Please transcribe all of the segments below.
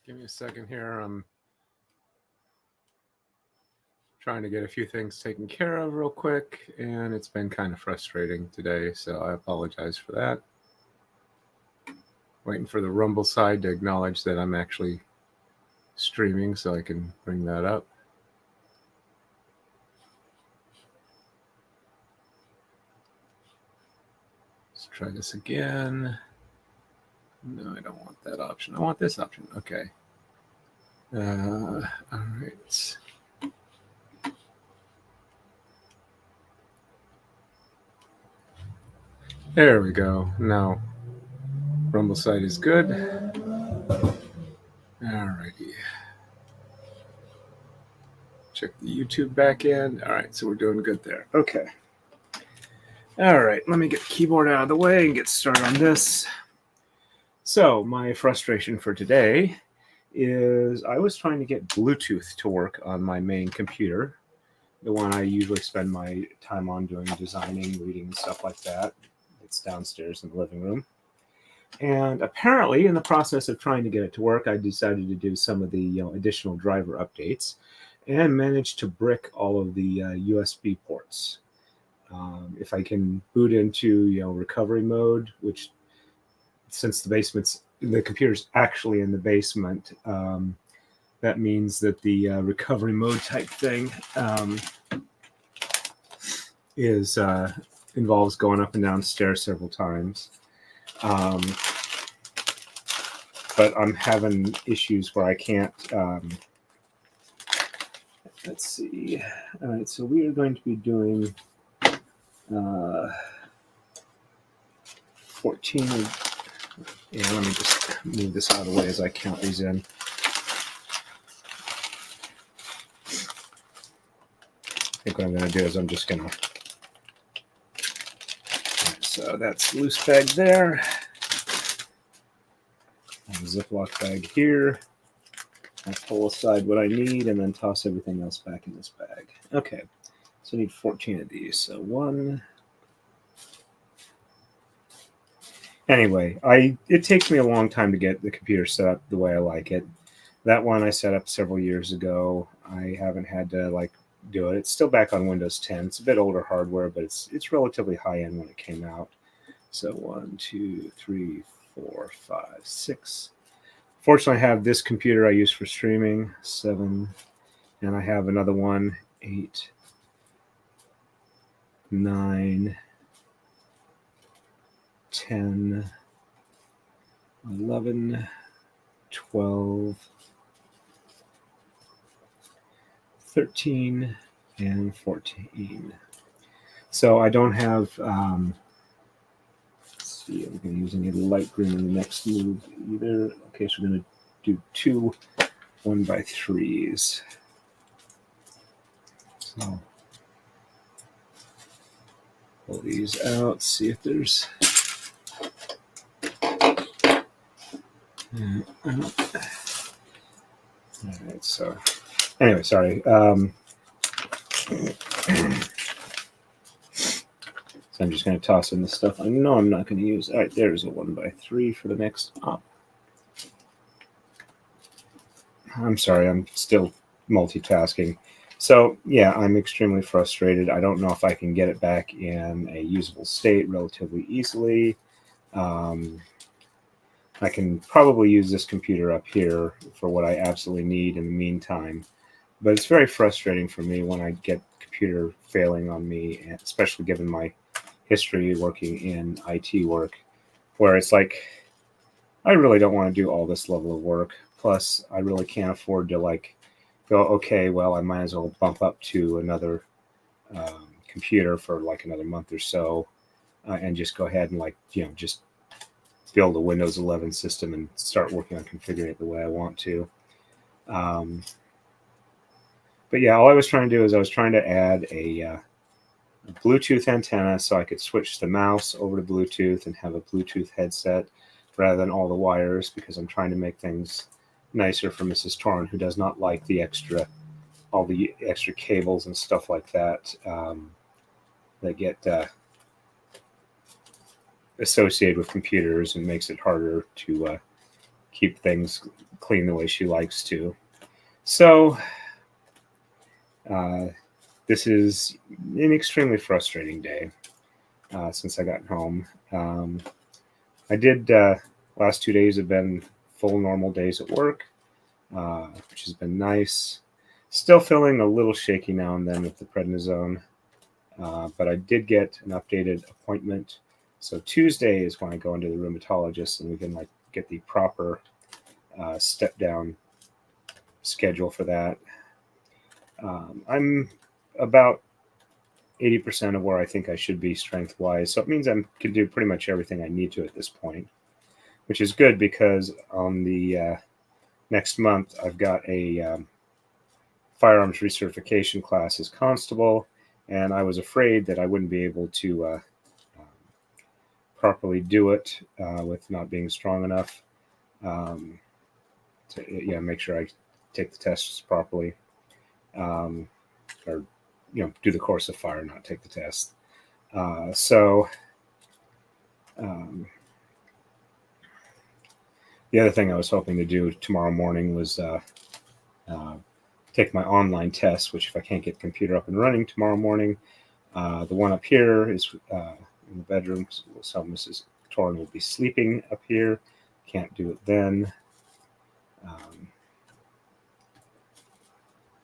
Give me a second here. I'm trying to get a few things taken care of real quick, and it's been kind of frustrating today, so I apologize for that. Waiting for the Rumble side to acknowledge that I'm actually streaming so I can bring that up. Let's try this again. No, I don't want that option. I want this option. Okay. All right. There we go. Now, Rumble site is good. Alrighty. Check the YouTube back end. All right, so we're doing good there. Okay. All right, let me get the keyboard out of the way and get started on this. So my frustration for today is I was trying to get Bluetooth to work on my main computer, the one I usually spend my time on doing designing, reading, stuff like that. It's downstairs in the living room. And apparently, in the process of trying to get it to work, I decided to do some of the additional driver updates and managed to brick all of the USB ports. If I can boot into recovery mode, which since the computer's actually in the basement, that means that the recovery mode type thing involves going up and down stairs several times. But I'm having issues where I can't. Let's see. All right, so we are going to be doing 14. Yeah, let me just move this out of the way as I count these in. I think what I'm going to do is I'm just going to. Right, so that's loose bag there. And Ziploc bag here. I pull aside what I need and then toss everything else back in this bag. Okay, so I need 14 of these. So one. Anyway, it takes me a long time to get the computer set up the way I like it. That one I set up several years ago. I haven't had to do it. It's still back on Windows 10. It's a bit older hardware, but it's relatively high end when it came out. So 1, 2, 3, 4, 5, 6. Fortunately, I have this computer I use for streaming, 7, and I have another one, 8, 9, 10, 11, 12, 13, and 14. So I don't have, let's see, I'm going to use any light green in the next move either. Okay, so we're going to do 2 1x3s. So pull these out, see if there's. All right, so anyway, sorry. So I'm just going to toss in the stuff I know I'm not going to use. All right, there's a 1x3 for the next op. I'm sorry, I'm still multitasking. So yeah, I'm extremely frustrated. I don't know if I can get it back in a usable state relatively easily. I can probably use this computer up here for what I absolutely need in the meantime. But it's very frustrating for me when I get computer failing on me, especially given my history working in IT work, where it's like, I really don't want to do all this level of work. Plus, I really can't afford to go, okay, well, I might as well bump up to another computer for another month or so and just go ahead and just build a Windows 11 system and start working on configuring it the way I want to. But yeah, all I was trying to do is I was trying to add a Bluetooth antenna so I could switch the mouse over to Bluetooth and have a Bluetooth headset rather than all the wires, because I'm trying to make things nicer for Mrs. Torn, who does not like all the extra cables and stuff like that that get associated with computers and makes it harder to keep things clean the way she likes to. So this is an extremely frustrating day since I got home. I did last 2 days have been full normal days at work, which has been nice. Still feeling a little shaky now and then with the prednisone, but I did get an updated appointment. So Tuesday is when I go into the rheumatologist, and we can get the proper step down schedule for that. I'm about 80% of where I think I should be strength-wise, so it means I can do pretty much everything I need to at this point, which is good because on the next month I've got a firearms recertification class as constable, and I was afraid that I wouldn't be able to properly do it with not being strong enough to make sure I take the tests properly, or do the course of fire, not take the test. So the other thing I was hoping to do tomorrow morning was take my online test, which if I can't get the computer up and running tomorrow morning, the one up here is in the bedroom, so Mrs. Torin will be sleeping up here. Can't do it then.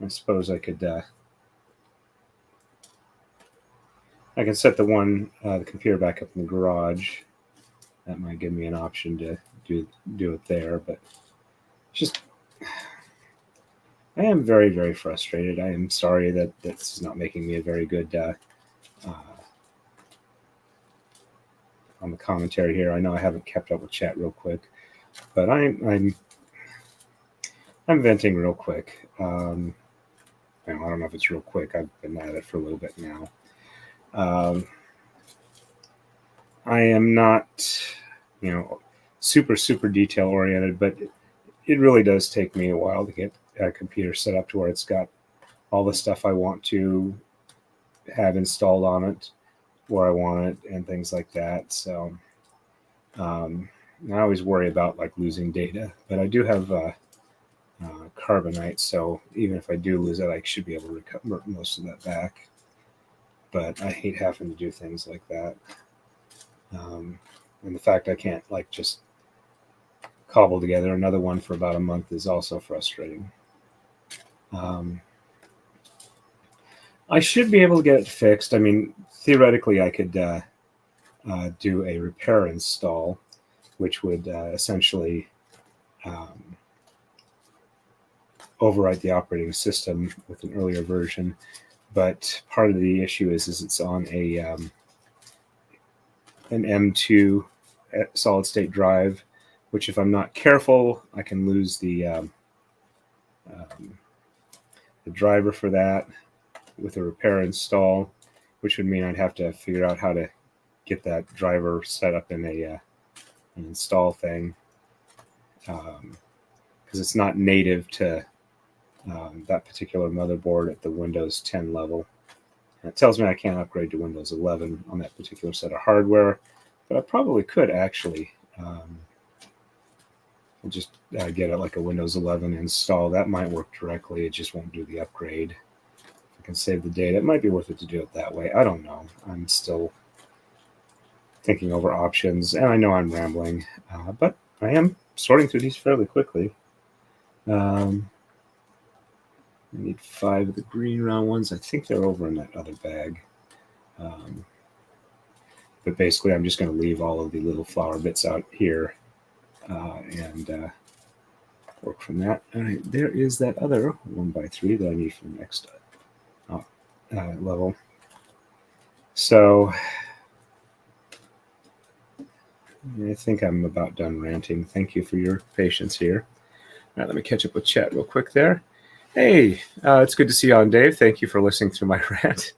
I suppose I could I can set the computer back up in the garage. That might give me an option to do it there, but just I am very, very frustrated. I am sorry that this is not making me a very good on the commentary here. I know I haven't kept up with chat real quick, but I'm venting real quick. I don't know if it's real quick. I've been at it for a little bit now. I am not, super detail oriented, but it really does take me a while to get a computer set up to where it's got all the stuff I want to have installed on it, where I want it, and things like that. So I always worry about losing data, but I do have Carbonite, so even if I do lose it, I should be able to recover most of that back. But I hate having to do things like that. And the fact I can't just cobble together another one for about a month is also frustrating. I should be able to get it fixed. I mean, theoretically, I could do a repair install, which would essentially overwrite the operating system with an earlier version. But part of the issue is it's on an M2 solid state drive, which if I'm not careful, I can lose the driver for that with a repair install, which would mean I'd have to figure out how to get that driver set up in an install thing, because it's not native to that particular motherboard at the Windows 10 level. And it tells me I can't upgrade to Windows 11 on that particular set of hardware, but I probably could actually just get it like a Windows 11 install. That might work directly. It just won't do the upgrade. If I can save the data, it might be worth it to do it that way. I don't know. I'm still thinking over options, and I know I'm rambling, but I am sorting through these fairly quickly. I need 5 of the green round ones. I think they're over in that other bag. But basically, I'm just going to leave all of the little flower bits out here and work from that. All right, there is that other 1x3 that I need for the next level. So I think I'm about done ranting. Thank you for your patience here. All right, let me catch up with chat real quick there. Hey, it's good to see you on, Dave. Thank you for listening through my rant.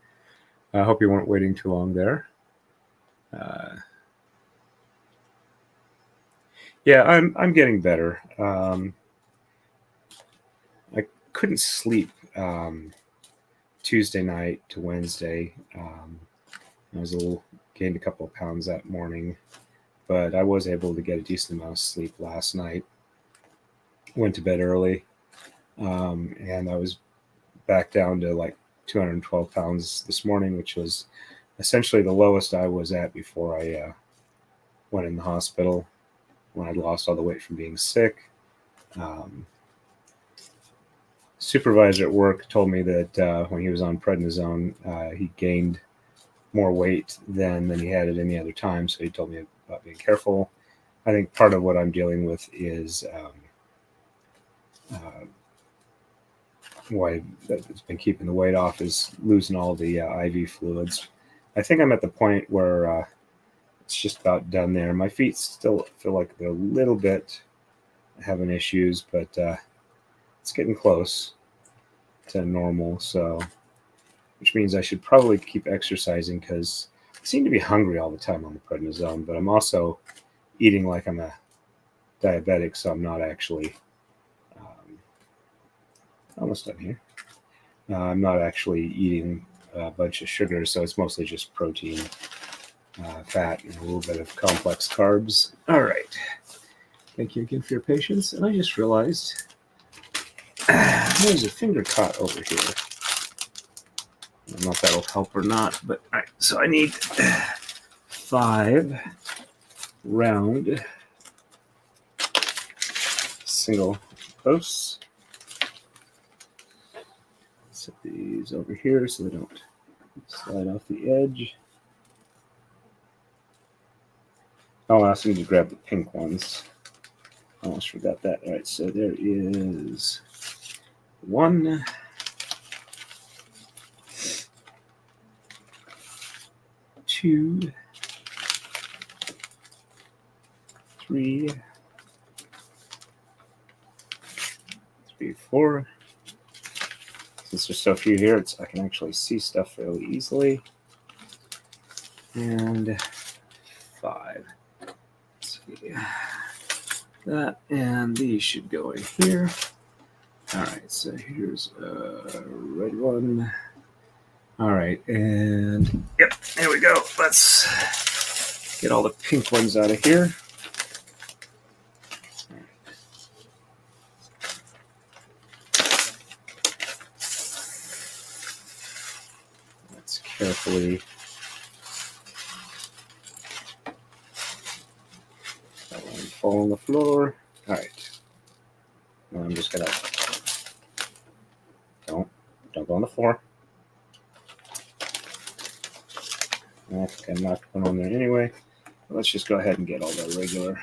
I hope you weren't waiting too long there. Yeah, I'm getting better. I couldn't sleep Tuesday night to Wednesday. I was gained a couple of pounds that morning, but I was able to get a decent amount of sleep last night. went to bed early, and I was back down to like 212 pounds this morning, which was essentially the lowest I was at before I went in the hospital, when I'd lost all the weight from being sick. Supervisor at work told me that when he was on prednisone, he gained more weight than he had at any other time. So he told me about being careful. I think part of what I'm dealing with is why it's been keeping the weight off is losing all the IV fluids. I think I'm at the point where it's just about done there. My feet still feel like they're a little bit having issues, but it's getting close to normal. So, which means I should probably keep exercising, because I seem to be hungry all the time on the prednisone, but I'm also eating like I'm a diabetic, so I'm not actually almost done here. I'm not actually eating a bunch of sugar, so it's mostly just protein, fat, and a little bit of complex carbs. All right. Thank you again for your patience. And I just realized there's a finger caught over here. I don't know if that'll help or not, but all right. So I need 5 round single posts. Set these over here so they don't slide off the edge. Oh, I also need to grab the pink ones. I almost forgot that. All right, so there is 1, 2, 3, 4. Since there's so few here, I can actually see stuff fairly easily. And 5. Let's see. That, and these should go in here. All right, so here's a red one. All right, and yep, there we go. Let's get all the pink ones out of here. Let's carefully fall on the floor. All right. Now I'm just gonna don't go on the floor. I think I knocked one on there anyway. Let's just go ahead and get all the regular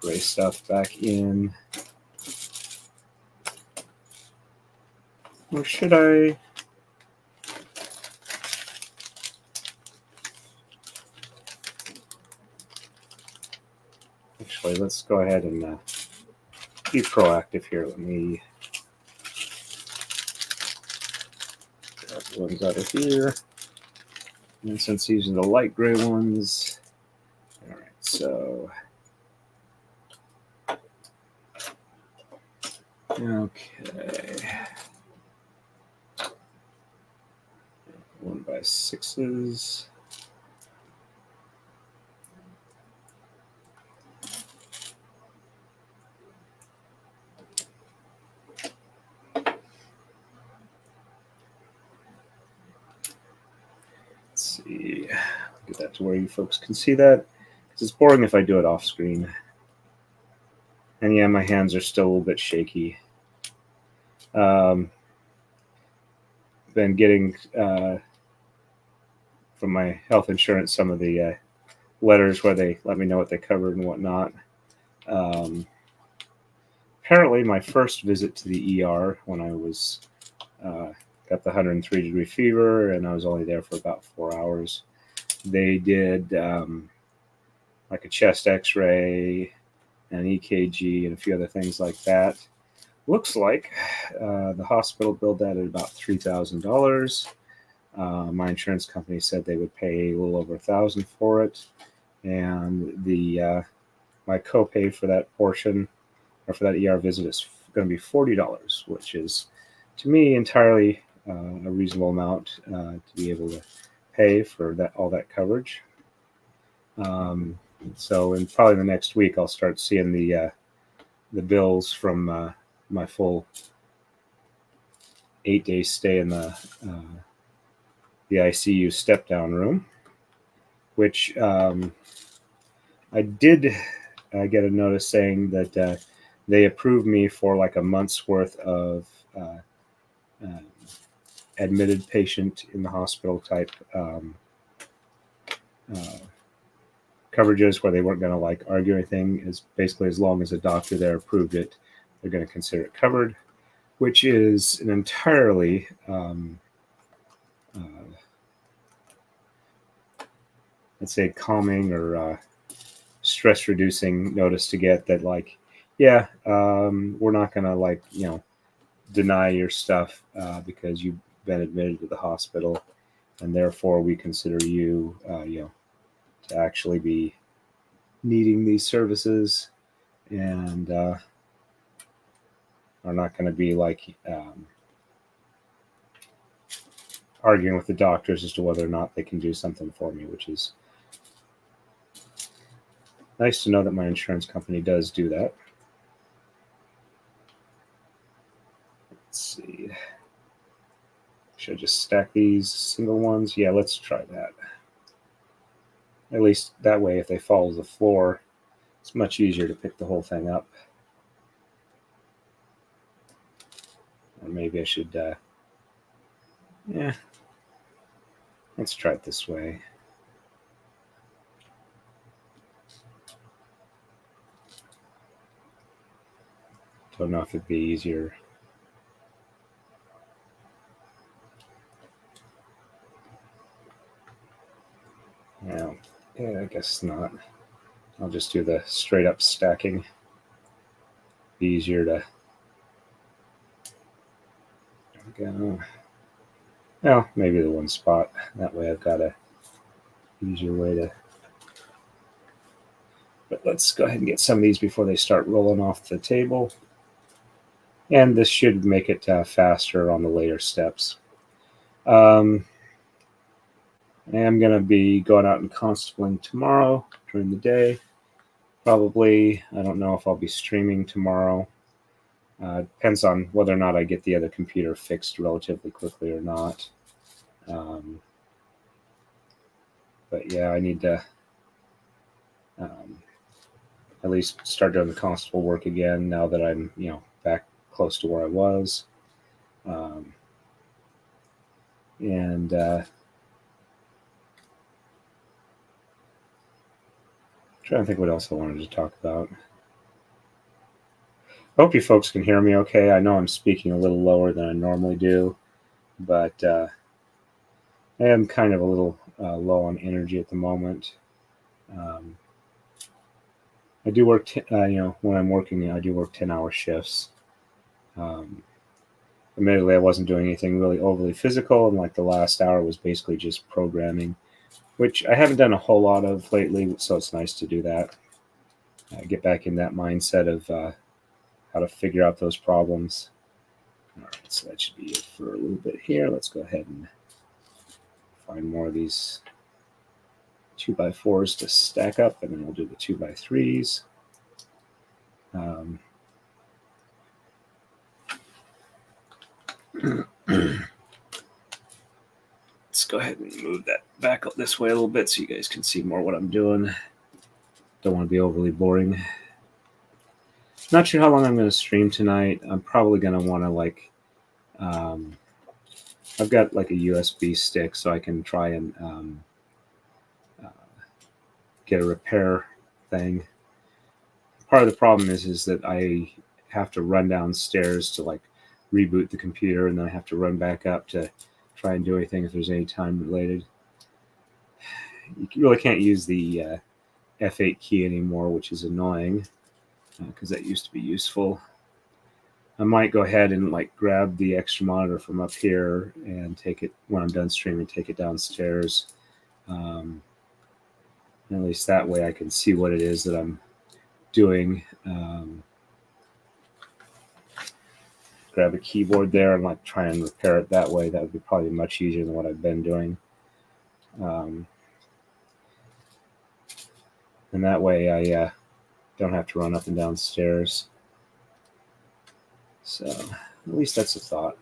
gray stuff back in. Or should I? Actually, let's go ahead and be proactive here. Let me grab the ones out of here. And since these are the light gray ones, all right, so okay, 1x6s. See, get that to where you folks can see that, because it's boring if I do it off screen. And yeah, my hands are still a little bit shaky. Been getting from my health insurance some of the letters where they let me know what they covered and whatnot. Apparently, my first visit to the ER when I was got the 103-degree fever, and I was only there for about 4 hours. They did like a chest X-ray, an EKG, and a few other things like that. Looks like the hospital billed that at about $3,000. My insurance company said they would pay a little over $1,000 for it, and the my copay for that portion, or for that ER visit, is going to be $40, which is, to me, entirely a reasonable amount to be able to pay for that, all that coverage. So in probably the next week, I'll start seeing the the bills from my full 8-day stay in the ICU step-down room, which I did get a notice saying that they approved me for like a month's worth of admitted patient in the hospital type coverages, where they weren't going to like argue anything. Is basically as long as a doctor there approved it, they're going to consider it covered, which is an entirely let's say calming or stress reducing notice to get, that like, yeah, we're not going to like, deny your stuff because you've been admitted to the hospital, and therefore we consider you, to actually be needing these services, and are not going to be like arguing with the doctors as to whether or not they can do something for me, which is nice to know that my insurance company does do that. Let's see. Should I just stack these single ones? Yeah, let's try that. At least that way, if they fall to the floor, it's much easier to pick the whole thing up. Or maybe I should, yeah, let's try it this way. Don't know if it'd be easier. Yeah, I guess not. I'll just do the straight up stacking. Be easier to go. Well, maybe the one spot. That way I've got a easier way to. But let's go ahead and get some of these before they start rolling off the table. And this should make it faster on the later steps. I am going to be going out and constabling tomorrow during the day. Probably, I don't know if I'll be streaming tomorrow. Depends on whether or not I get the other computer fixed relatively quickly or not. But yeah, I need to at least start doing the constable work again now that I'm, back close to where I was. And trying to think what else I wanted to talk about. I hope you folks can hear me okay. I know I'm speaking a little lower than I normally do, but I am kind of a little low on energy at the moment. I do work, when I'm working, I do work 10-hour shifts. Admittedly, I wasn't doing anything really overly physical, and like the last hour was basically just programming, which I haven't done a whole lot of lately, so it's nice to do that. Get back in that mindset of how to figure out those problems. All right, so that should be it for a little bit here. Let's go ahead and find more of these 2x4s to stack up, and then we'll do the 2x3s. Let's go ahead and move that back up this way a little bit so you guys can see more what I'm doing. Don't want to be overly boring. Not sure how long I'm going to stream tonight. I'm probably going to want to like, I've got like a USB stick so I can try and get a repair thing. Part of the problem is that I have to run downstairs to like reboot the computer, and then I have to run back up to try and do anything if there's any time related. You really can't use the F8 key anymore, which is annoying because that used to be useful. I might go ahead and like grab the extra monitor from up here and take it when I'm done streaming, take it downstairs. At least that way I can see what it is that I'm doing. Grab a keyboard there and like try and repair it that way. That would be probably much easier than what I've been doing. And that way I don't have to run up and down stairs. So at least that's a thought.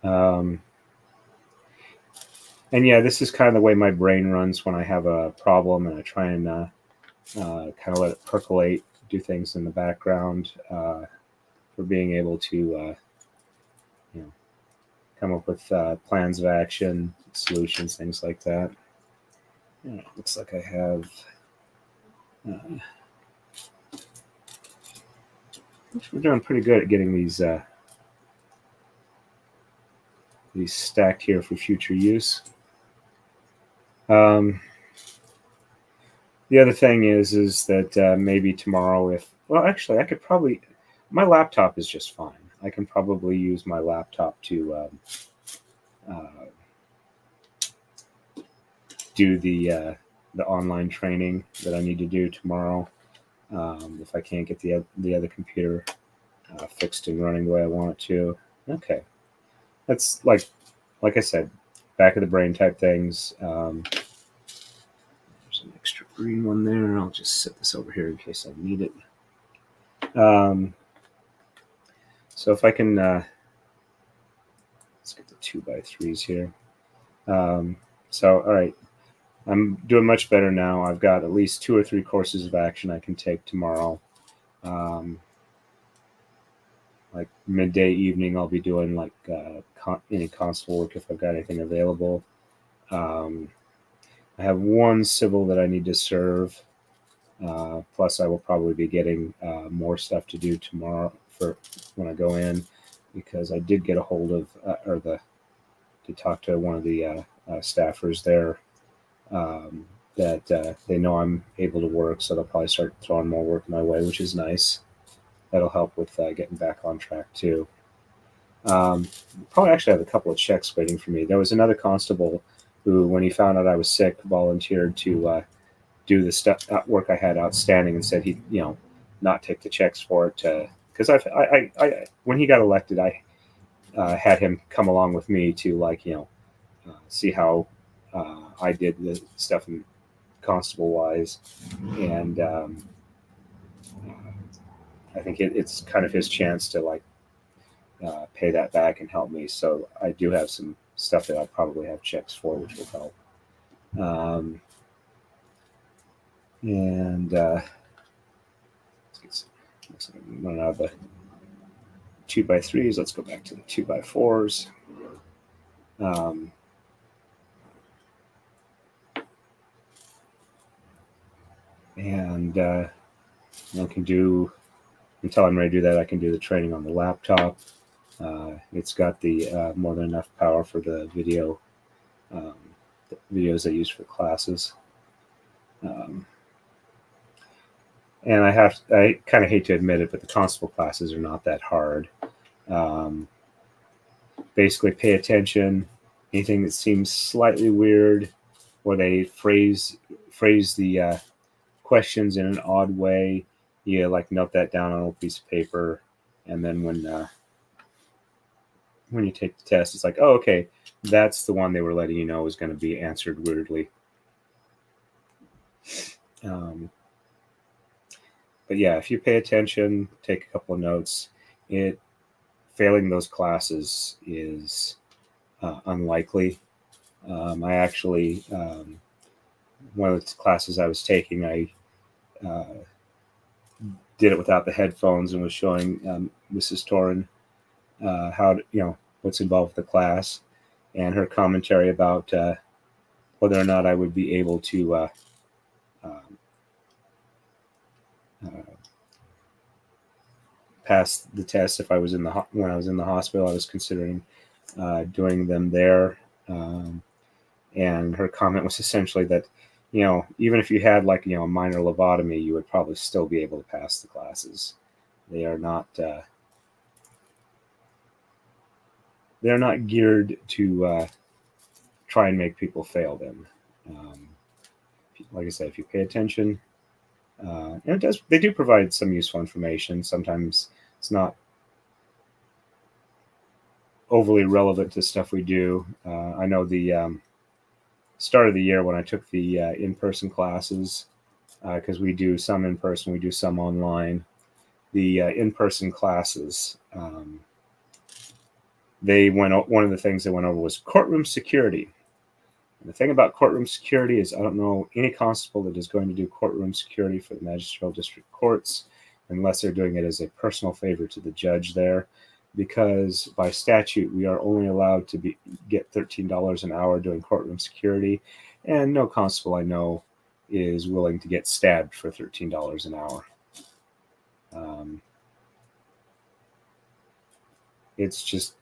And yeah, this is kind of the way my brain runs when I have a problem, and I try and kind of let it percolate, do things in the background for being able to come up with plans of action, solutions, things like that. Looks like I have. We're doing pretty good at getting these stacked here for future use. The other thing is that maybe tomorrow, actually, I could probably. My laptop is just fine. I can probably use my laptop to do the online training that I need to do tomorrow. If I can't get the other computer fixed and running the way I want it to. Okay, that's like I said, back of the brain type things. There's an extra green one there. I'll just set this over here in case I need it. So if I can, let's get the 2x3s here. So all right, I'm doing much better now. I've got at least 2 or 3 courses of action I can take tomorrow. Like midday, evening, I'll be doing like any constable work if I've got anything available. I have 1 civil that I need to serve. Plus, I will probably be getting more stuff to do tomorrow for when I go in, because I did get a hold of to talk to one of the staffers there. That they know I'm able to work, so they'll probably start throwing more work my way, which is nice. That'll help with getting back on track too. Probably actually have a couple of checks waiting for me. There was another constable who, when he found out I was sick, volunteered to do the work I had outstanding, and said he'd not take the checks for it, because I when he got elected, I had him come along with me to see how I did the stuff in constable wise, and I think it's kind of his chance to pay that back and help me. So I do have some stuff that I'll probably have checks for, which will help. And let's get some. Looks like I'm running out of the 2x3s. Let's go back to the 2x4s. And I can do, until I'm ready to do that, I can do the training on the laptop. It's got the more than enough power for the video, the videos I use for classes. And I kind of hate to admit it, but the constable classes are not that hard. Basically, pay attention. Anything that seems slightly weird, or they phrase the questions in an odd way, you note that down on a piece of paper, and then when you take the test, it's like, oh, okay, that's the one they were letting you know is going to be answered weirdly. But yeah, if you pay attention, take a couple of notes, failing those classes is unlikely. I actually, one of the classes I was taking, I did it without the headphones and was showing Mrs. Torin how what's involved with the class, and her commentary about whether or not I would be able to pass the test if I was when I was in the hospital. I was considering doing them there, and her comment was essentially that even if you had a minor lobotomy, you would probably still be able to pass the classes. They are not they're not geared to try and make people fail them. Like I said, if you pay attention, and they do provide some useful information. Sometimes it's not overly relevant to stuff we do. I know the start of the year when I took the in-person classes, because we do some in person, we do some online. the in-person classes, one of the things they went over was courtroom security. And the thing about courtroom security is I don't know any constable that is going to do courtroom security for the magisterial district courts unless they're doing it as a personal favor to the judge there, because by statute we are only allowed to get $13 an hour doing courtroom security, and no constable I know is willing to get stabbed for $13 an hour. It's just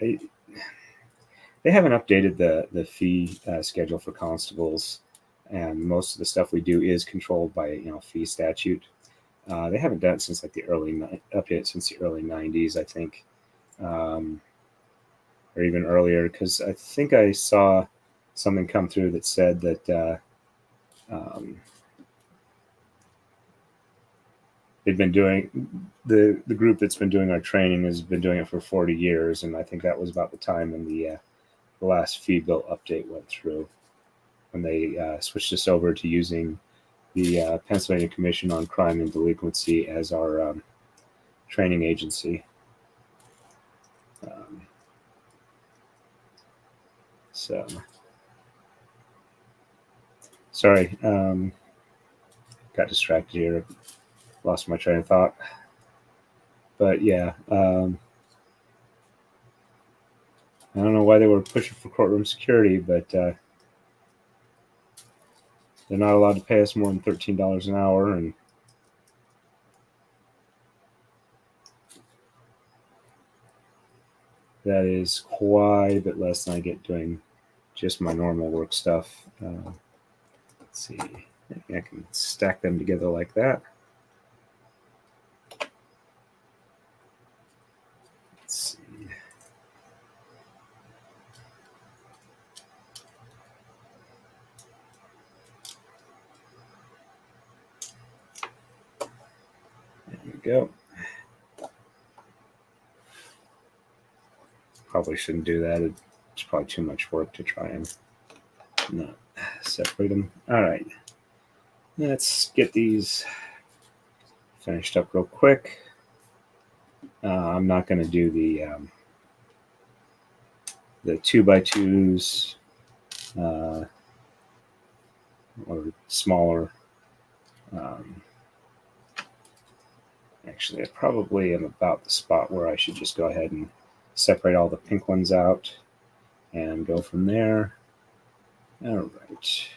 they haven't updated the fee schedule for constables, and most of the stuff we do is controlled by fee statute. They haven't done it since like the early 90s, I think, or even earlier, because I think I saw something come through that said that they've been doing the group that's been doing our training has been doing it for 40 years, and I think that was about the time when the last fee bill update went through, when they switched us over to using the Pennsylvania Commission on Crime and Delinquency as our training agency. So, sorry, got distracted here, lost my train of thought. But yeah, I don't know why they were pushing for courtroom security, but they're not allowed to pay us more than $13 an hour, and that is quite a bit less than I get doing just my normal work stuff. Let's see, maybe I can stack them together like that. Let's see. There we go. Probably shouldn't do that. It's probably too much work to try and not separate them. All right, let's get these finished up real quick. I'm not going to do the 2x2s or smaller. Actually, I probably am about the spot where I should just go ahead and separate all the pink ones out and go from there. All right.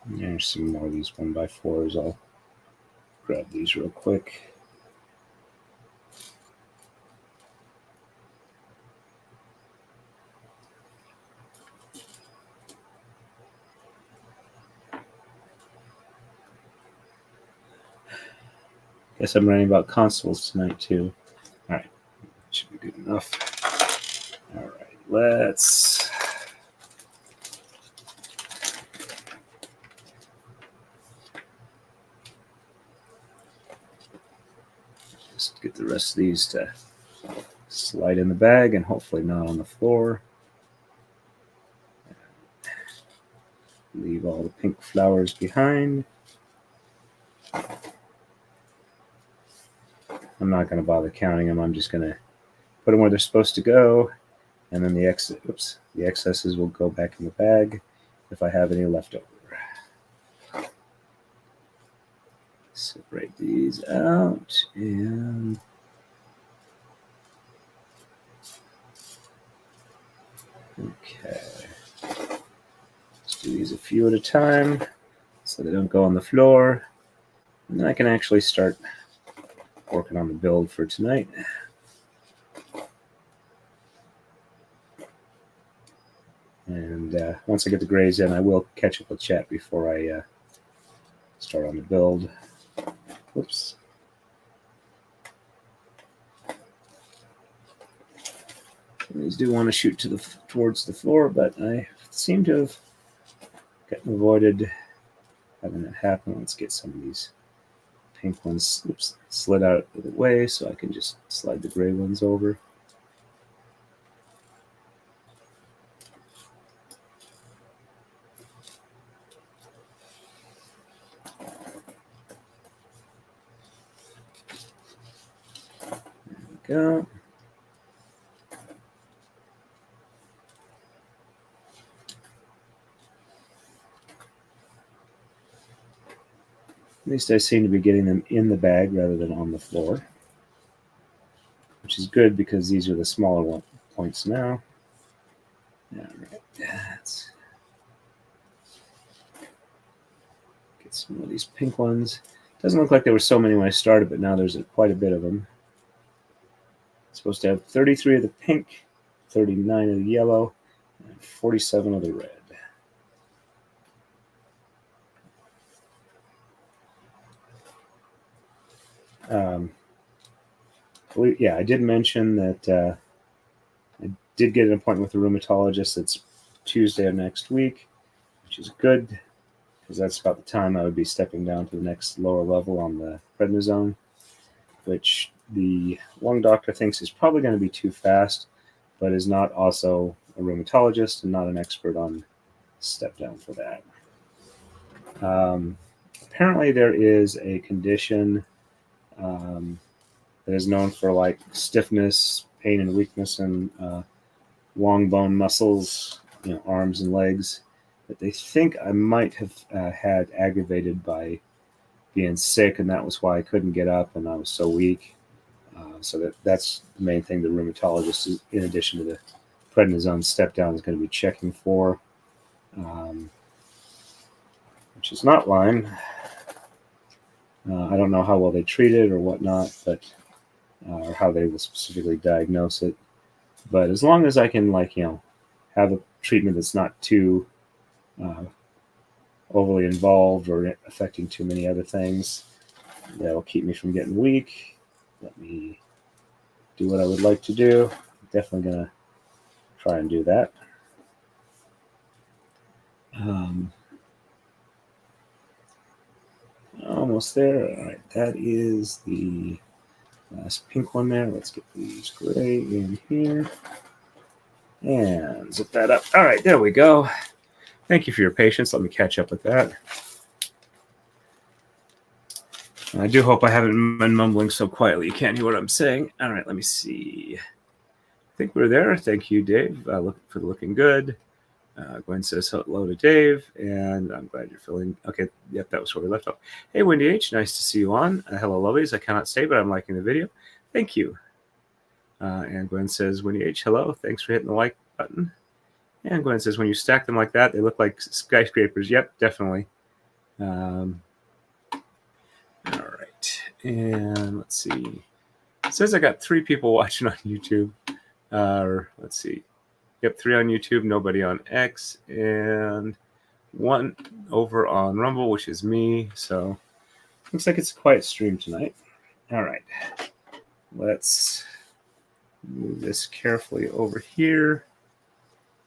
There's some more of these 1x4s. I'll grab these real quick. Guess I'm writing about constables tonight too. All right, should be good enough. All right, let's just get the rest of these to slide in the bag and hopefully not on the floor. Leave all the pink flowers behind. I'm not going to bother counting them. I'm just going to put them where they're supposed to go, and then the excesses will go back in the bag if I have any left over. Separate these out, and okay. Let's do these a few at a time so they don't go on the floor, and then I can actually start working on the build for tonight. And once I get the grays in, I will catch up with chat before I start on the build. Whoops. These do want to shoot towards the floor, but I seem to have avoided having that happen. Let's get some of these pink ones slid out of the way, so I can just slide the gray ones over. There we go. At least I seem to be getting them in the bag rather than on the floor, which is good because these are the smaller points now. All right, let's get some of these pink ones. Doesn't look like there were so many when I started, but now there's quite a bit of them. It's supposed to have 33 of the pink, 39 of the yellow, and 47 of the red. Yeah, I did mention that I did get an appointment with a rheumatologist. It's Tuesday of next week, which is good because that's about the time I would be stepping down to the next lower level on the prednisone, which the lung doctor thinks is probably going to be too fast, but is not also a rheumatologist and not an expert on step down for that. Apparently, there is a condition that is known for like stiffness, pain, and weakness in long bone muscles, arms and legs, that they think I might have had aggravated by being sick, and that was why I couldn't get up and I was so weak. So that's the main thing the rheumatologist, in addition to the prednisone step down, is going to be checking for, which is not Lyme. I don't know how well they treat it or whatnot, but or how they will specifically diagnose it. But as long as I can, have a treatment that's not too overly involved or affecting too many other things, that'll keep me from getting weak. Let me do what I would like to do. I'm definitely going to try and do that. Almost there. All right, that is the last pink one there. Let's get these gray in here and zip that up. All right, there we go. Thank you for your patience. Let me catch up with that. I do hope I haven't been mumbling so quietly you can't hear what I'm saying. All right, let me see. I think we're there. Thank you, Dave. For looking good. Gwen says hello to Dave, and I'm glad you're feeling okay. Yep, that was where we left off. Hey, Wendy H, nice to see you on. Hello, lovelies. I cannot stay, but I'm liking the video. Thank you. And Gwen says, Wendy H, hello. Thanks for hitting the like button. And Gwen says, when you stack them like that, they look like skyscrapers. Yep, definitely. All right. And let's see. It says I got 3 people watching on YouTube. Let's see. Yep, 3 on YouTube, nobody on X, and 1 over on Rumble, which is me. So looks like it's a quiet stream tonight. All right. Let's move this carefully over here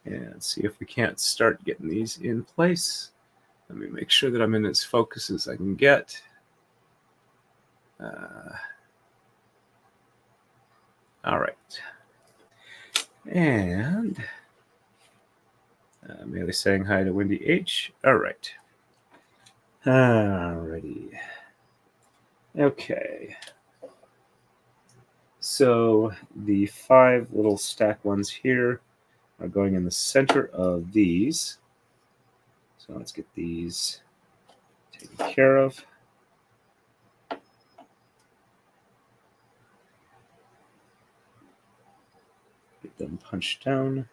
and see if we can't start getting these in place. Let me make sure that I'm in as focus as I can get. All right. And merely saying hi to Wendy H. All right. Alrighty. Okay. So the 5 little stack ones here are going in the center of these. So let's get these taken care of. Get them punched down.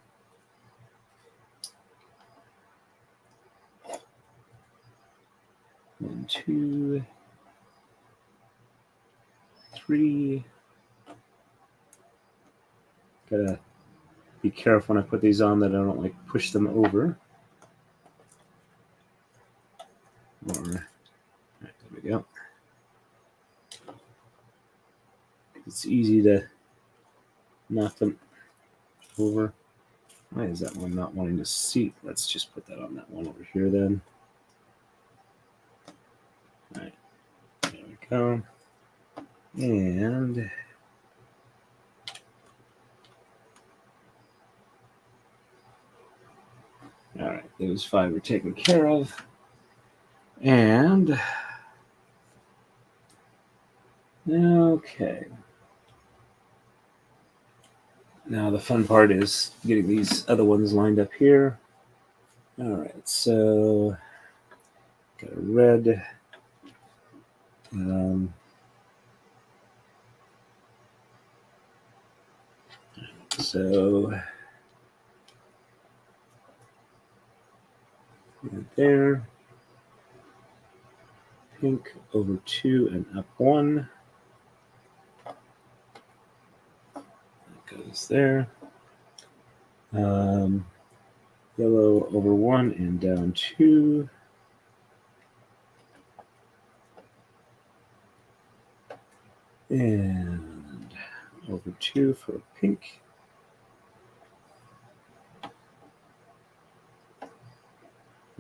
One, 2, 3. Gotta be careful when I put these on that I don't push them over. Right, there we go. It's easy to knock them over. Why is that one not wanting to seat? Let's just put that on that one over here then. All right, there we go. And all right, those 5 are taken care of. And okay. Now the fun part is getting these other ones lined up here. All right, so got a red. So right there, pink over 2 and up 1. That goes there. Yellow over 1 and down 2. And over 2 for pink.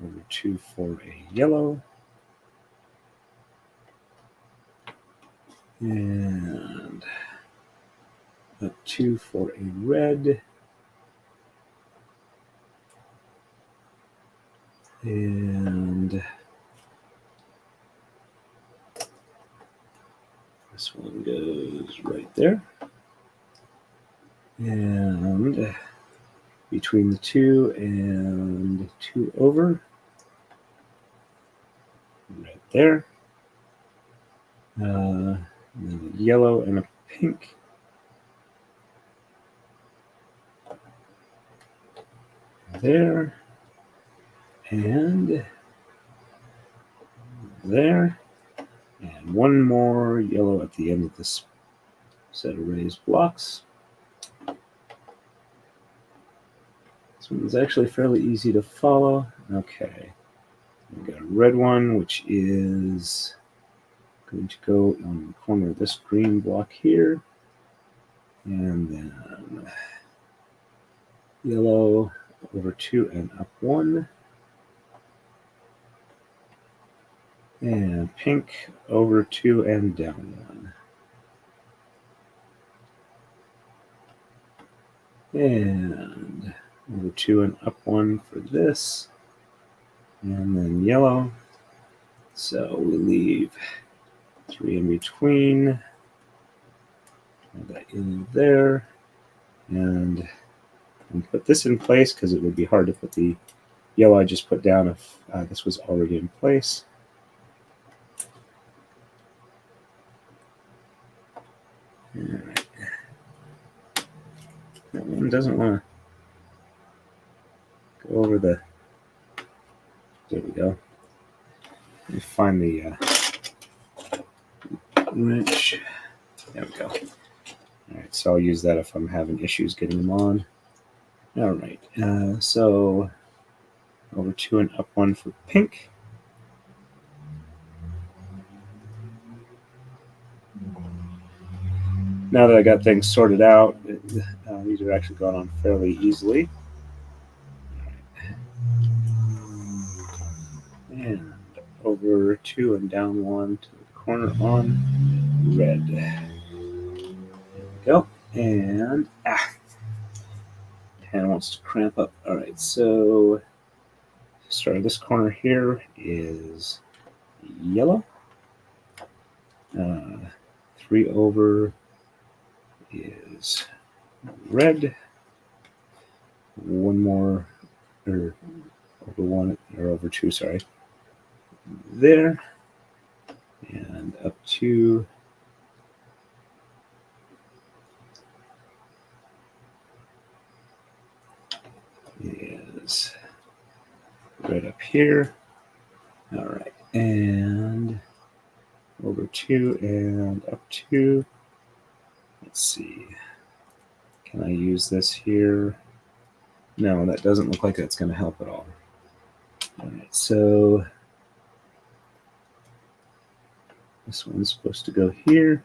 Over 2 for a yellow. And up 2 for a red. And this one goes right there. And between the 2 and 2 over, right there. And then a yellow and a pink. There. And there. And one more yellow at the end of this set of raised blocks. This one's actually fairly easy to follow. Okay. We got a red one, which is going to go on the corner of this green block here. And then yellow over 2 and up 1. And pink over 2 and down 1. And over 2 and up 1 for this. And then yellow. So we leave 3 in between. Add that in there. And put this in place because it would be hard to put the yellow I just put down if this was already in place. All right. That one doesn't want to go over the. There we go. Let me find the wrench. There we go. All right, so I'll use that if I'm having issues getting them on. All right, so over 2 and up 1 for pink. Now that I got things sorted out, these are actually going on fairly easily. And over 2 and down 1 to the corner on red. There we go. And pen wants to cramp up. All right, so start of this corner here is yellow. 3 over is red. One more, or over 1, or over 2, sorry. There. And up 2. Is right up here. All right. And over 2 and up 2. Let's see. Can I use this here? No, that doesn't look like that's going to help at all. All right, so this one's supposed to go here.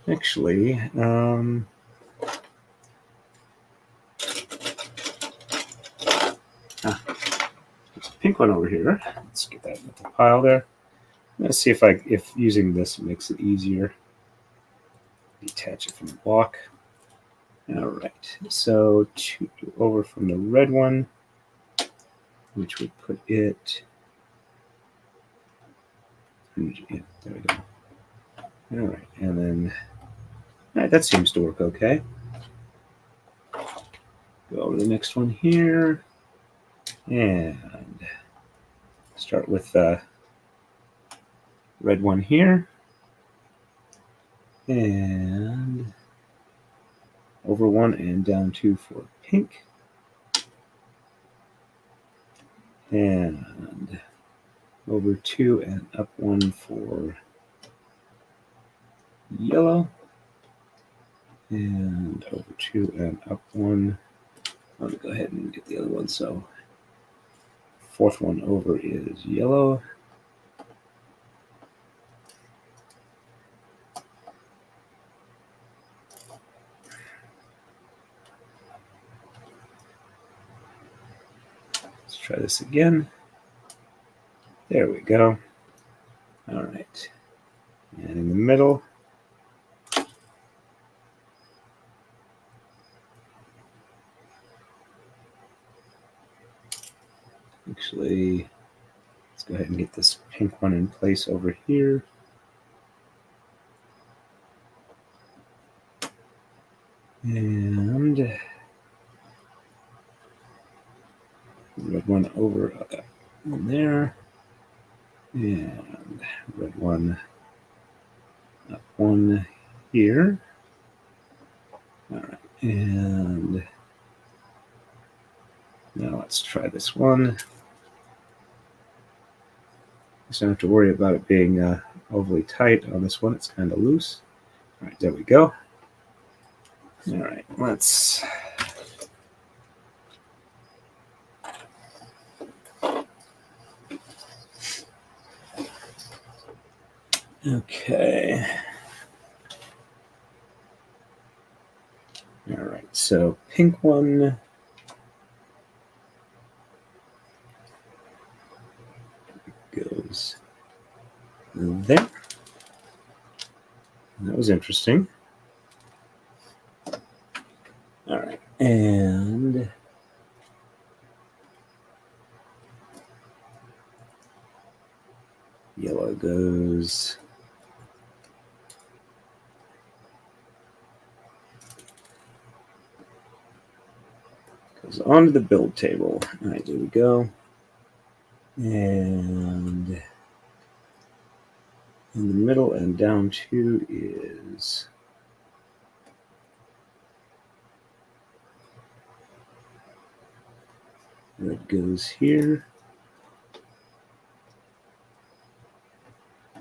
Actually, there's a pink one over here. Let's get that in the pile there. Let's see if using this makes it easier. Detach it from the block. All right, so over from the red one, which would put it. Yeah, there we go. All right, and then all right, that seems to work okay. Go over to the next one here, and start with the red one here, and over one and down two for pink, and over two and up one for yellow, and over two and up one. I'm going to go ahead and get the other one. So fourth one over is yellow. Let's try this again. There we go. All right. And in the middle, actually, let's go ahead and get this pink one in place over here. And red one over in there. And red one up one here. All right. And now let's try this one. So I don't have to worry about it being overly tight on this one. It's kind of loose. All right, there we go. All right, let's. Okay. All right, so pink one. Goes there. That was interesting. All right, and yellow goes onto the build table. All right, there we go. And in the middle and down two is red goes here.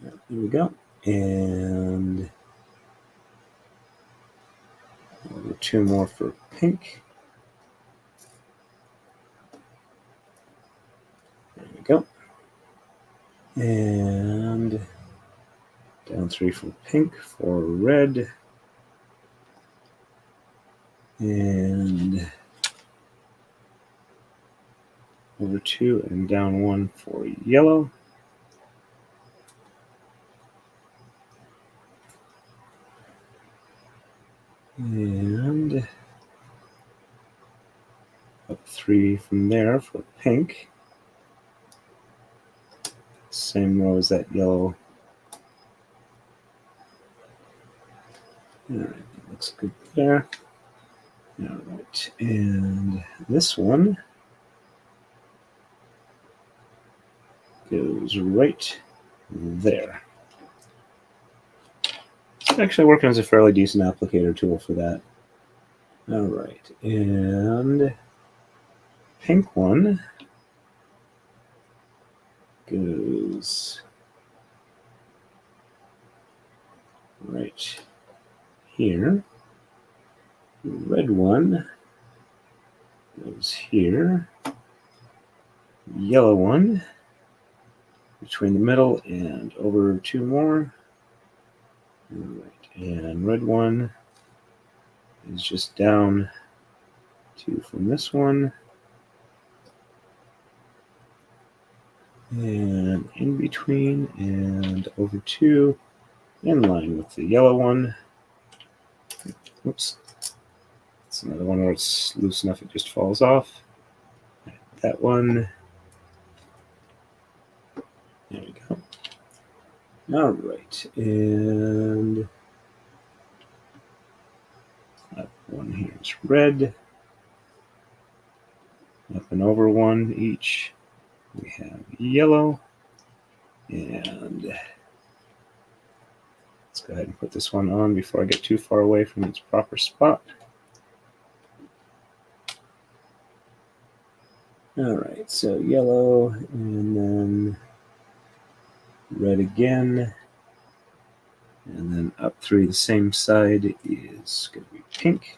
There we go. And two more for pink. There we go. And down three for pink, for red. And over two and down one for yellow. And up three from there for pink. Same row as that yellow. All right, that looks good there. All right, and this one goes right there. It's actually working as a fairly decent applicator tool for that. All right, and pink one goes right here. Red one goes here. Yellow one between the middle and over two more. All right, and red one is just down two from this one. and in between and over 2 in line with the yellow one. Oops. It's another one where it's loose enough it just falls off. That one. There we go. All right, and that one here is red. Up and over one each. We have yellow, and let's go ahead and put this one on before I get too far away from its proper spot. All right, so yellow, and then red again, and then up through the same side is going to be pink.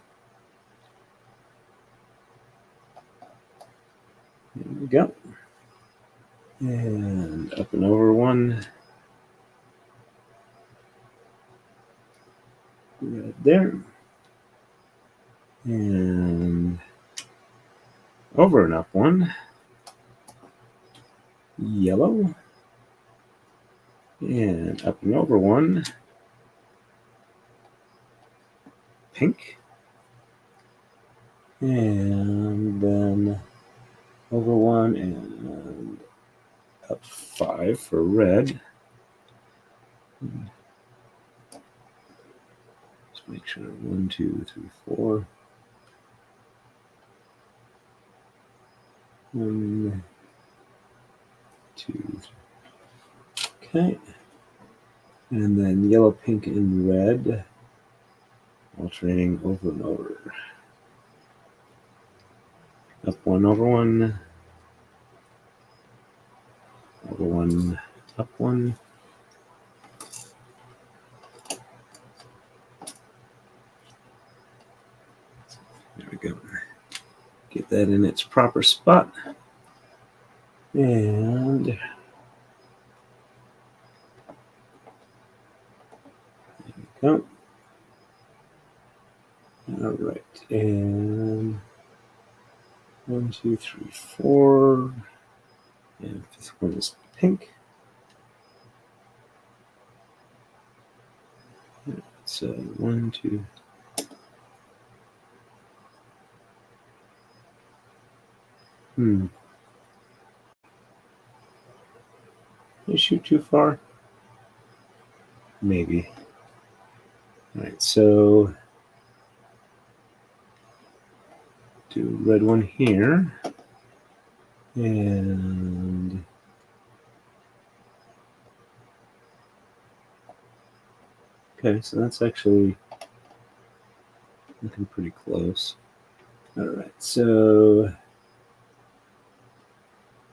There we go. And up and over one, red there, and over and up one, yellow, and up and over one, pink, and then over one and up 5 for red. Let's make sure 1, 2, 3, 4. 1, 2, 3. Okay. And then yellow, pink, and red, alternating over and over. Up one, over one, over one, up one. There we go. Get that in its proper spot. And there we go. All right. And 1, 2, 3, 4. And this one is pink. So 1, 2. Did I shoot too far? Maybe. All right, so do red one here. And okay, so that's actually looking pretty close. All right, so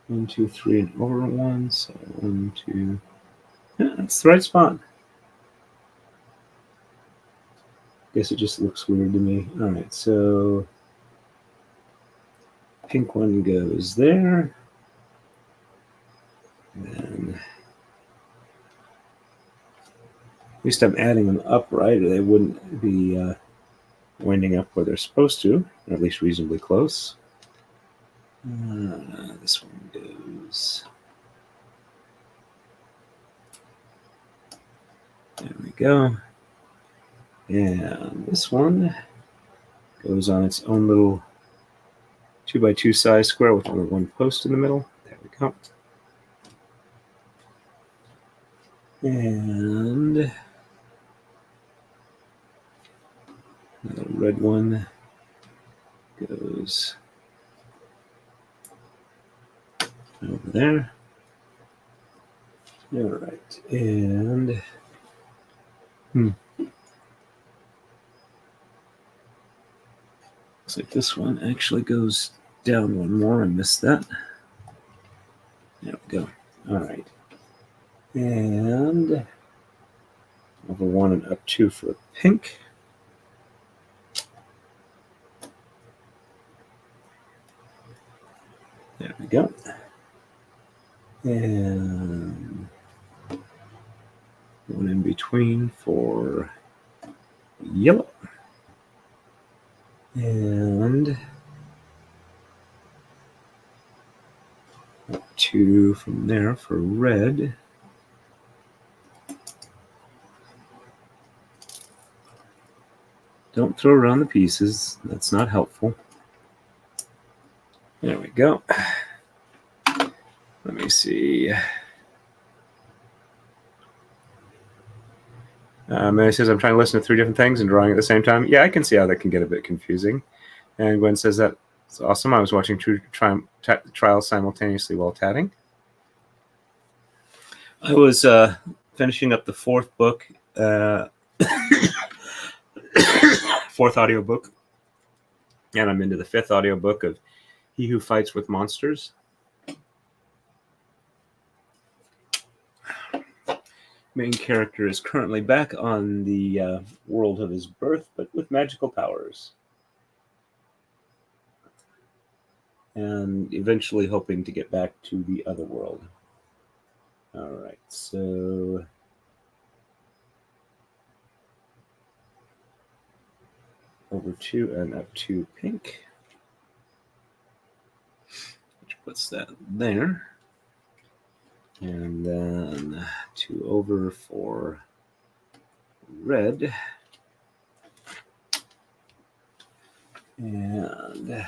1, 2, 3, and over one. So 1, 2. Yeah, that's the right spot. Guess it just looks weird to me. All right, so pink one goes there. And at least I'm adding them upright, or they wouldn't be winding up where they're supposed to, or at least reasonably close. This one goes. There we go. And this one goes on its own little 2x2 size square with only one post in the middle. There we go. And the red one goes over there. All right, and looks like this one actually goes down one more. I missed that. There we go. All right, and over one and up 2 for pink. There we go. And one in between for yellow. And 2 2 from there for red. Don't throw around the pieces. That's not helpful. There we go. Let me see. It says, I'm trying to listen to 3 different things and drawing at the same time. Yeah, I can see how that can get a bit confusing. And Gwen says, that's awesome. I was watching 2 trials simultaneously while tatting. I was finishing up the 4th book, 4th audiobook. And I'm into the 5th audiobook of He Who Fights with Monsters. Main character is currently back on the world of his birth, but with magical powers. And eventually hoping to get back to the other world. All right, so over 2 and up to pink, which puts that there. And then 2 over for red. And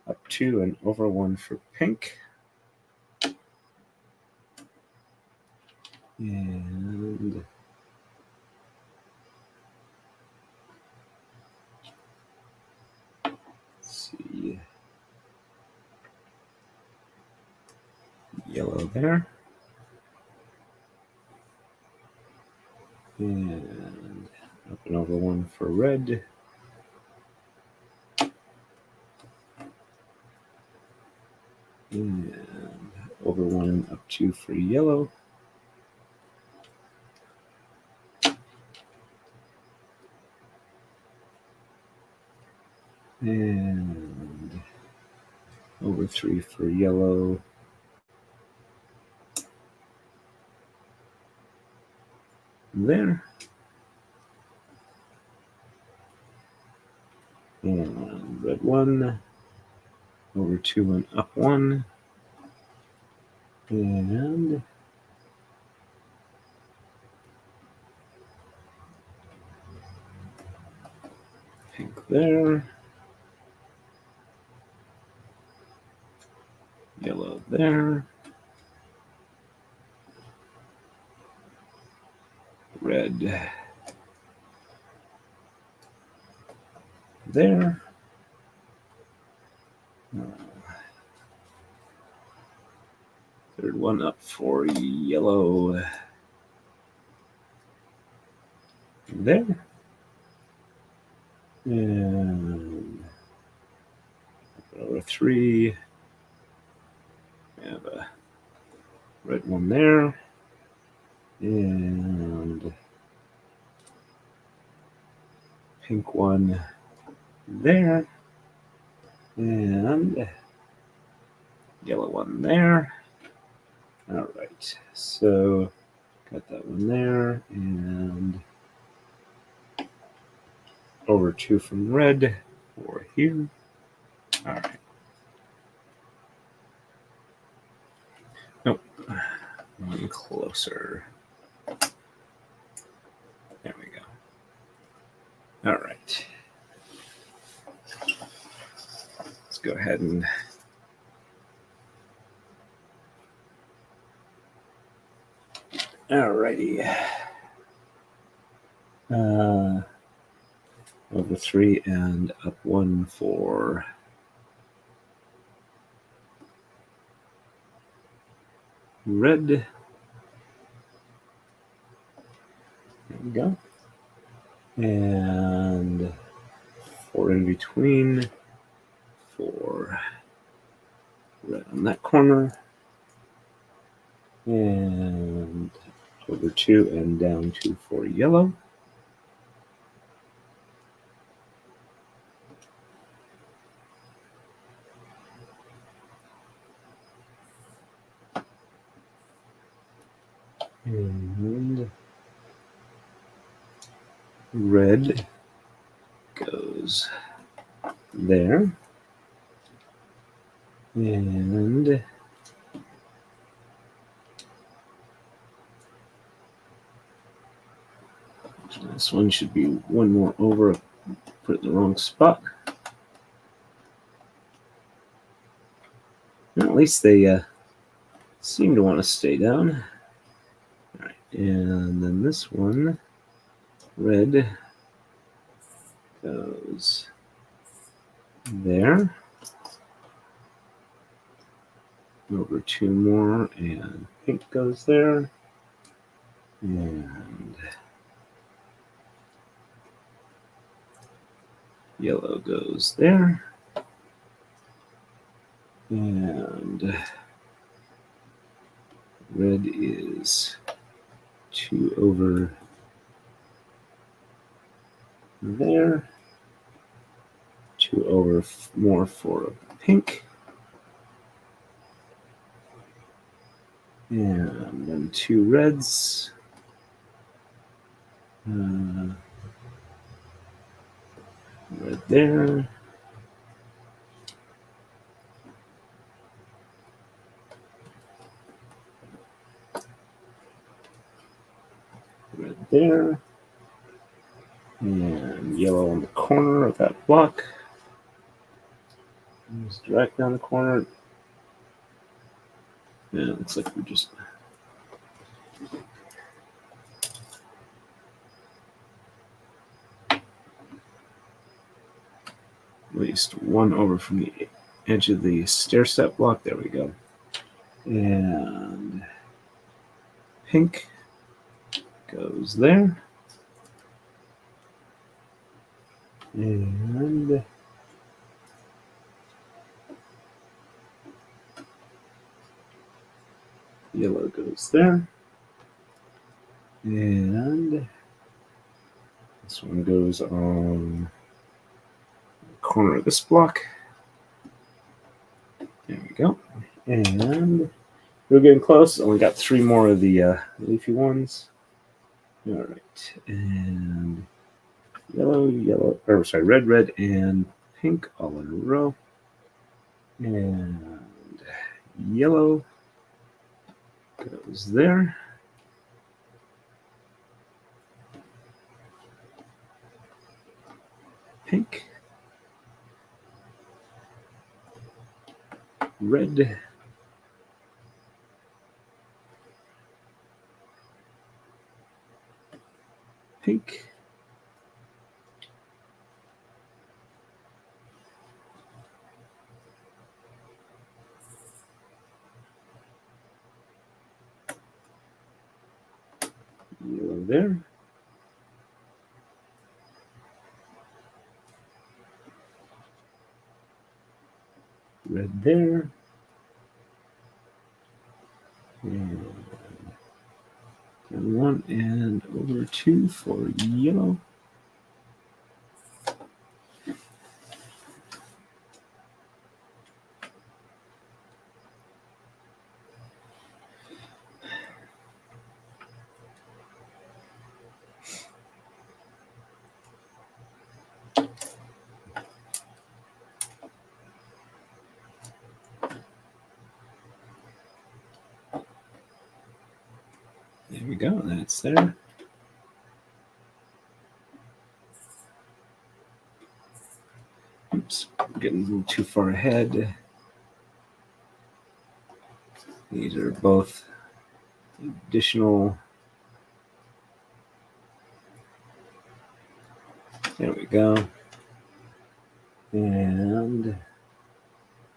up 2 and over 1 for pink. And let's see, yellow there. And up and over 1 for red. And over 1 and up 2 for yellow. And over 3 for yellow. There. And red 1. Over 2 and up 1. And pink there. Yellow there. Red there. Third one up for yellow there. And over 3. We have a red one there. And pink one there. And yellow one there. All right, so got that one there, and over 2 from red for here. All right. Nope. One closer. There we go. All right. Let's go ahead and alrighty. Over 3 and up 1 for red. There we go. And 4 in between for red on that corner. And over 2 and down 2 for yellow. And red goes there. And This one should be one more over. Put it in the wrong spot. Well, at least they seem to want to stay down. All right, and then this one, red, goes there. Over two more, and pink goes there. And yellow goes there. And red is two over there. Two over more for pink. And then two reds. Red there. Red there. And yellow on the corner of that block. Just direct down the corner. Yeah, it looks like we just at least one over from the edge of the stair step block. There we go. And pink goes there. And yellow goes there. And this one goes on the corner of this block. There we go. And we're getting close. Only got three more of the leafy ones. All right. And red, red, and pink all in a row. And yellow goes there. Pink. Red. Pink. Yellow there. Red there. And one and over two for yellow. There we go, that's there. Oops, I'm getting a little too far ahead. These are both additional. There we go. And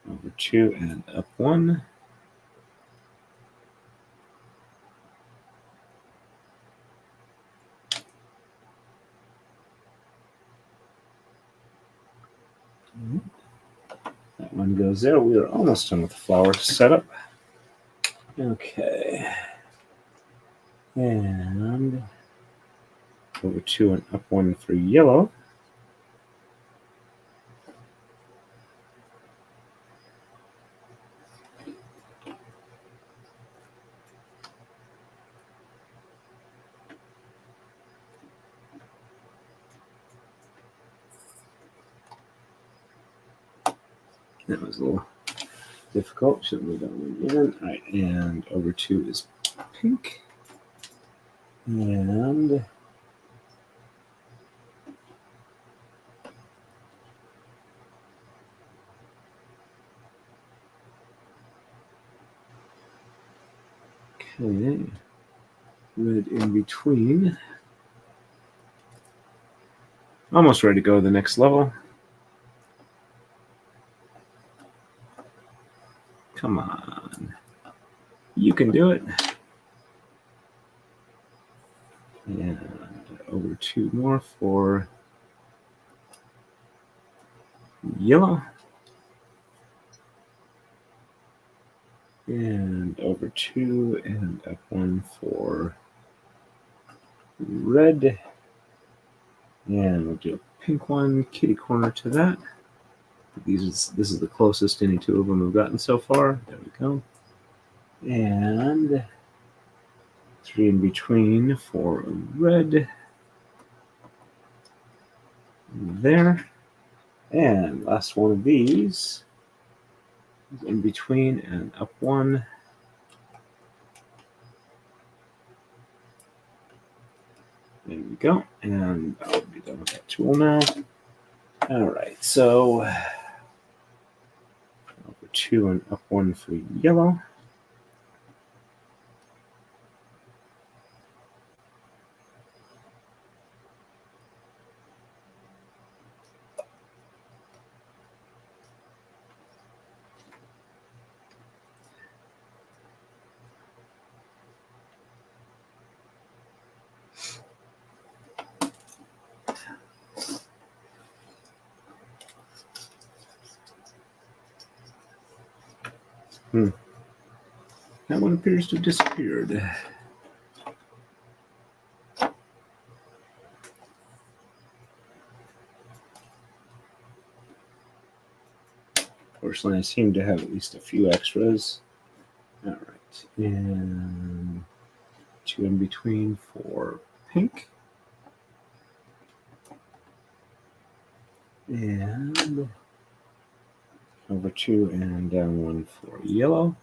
over two and up one. That one goes there. We are almost done with the flower setup. Okay. And over two and up one for yellow. That was a little difficult. Shouldn't have done it again. All right, and over two is pink. And Okay. Red in between. Almost ready to go to the next level. Come on. You can do it. And over 2 more for yellow. And over 2 and up 1 for red. And we'll do a pink one, kitty corner to that. This is the closest any two of them have gotten so far. There we go. And 3 in between for red. There. And last one of these. In between and up 1. There we go. And I'll be done with that tool now. All right, so over 2 and up 1 for yellow. That one appears to have disappeared. Fortunately, I seem to have at least a few extras. All right, and 2 in between for pink. And over 2 and down 1 for yellow.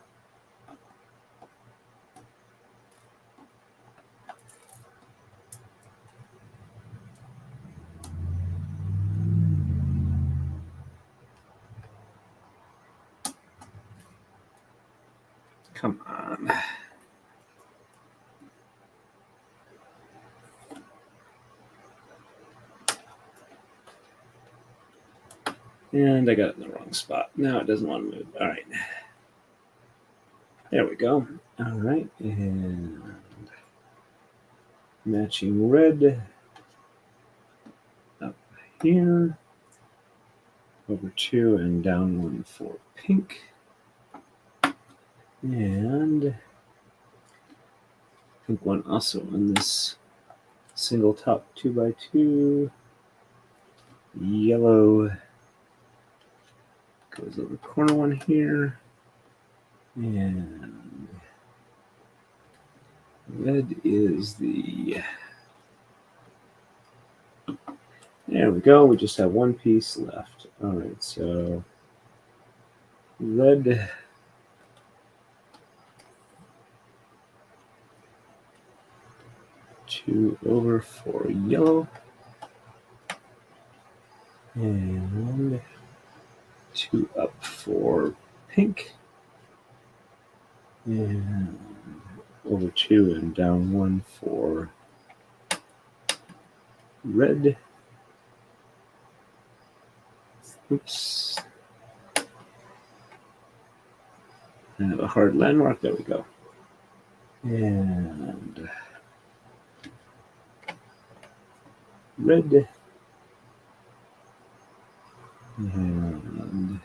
Come on. And I got it in the wrong spot. Now it doesn't want to move. All right. There we go. All right. And matching red up here. Over 2 and down 1 for pink. And pink one also in this single top 2x2. Yellow goes over the corner one here. And red is the... There we go. We just have one piece left. All right, so red... 2 over for yellow. And 2 up for pink. And over 2 and down 1 for red. Oops. I have a hard landmark. There we go. And red. And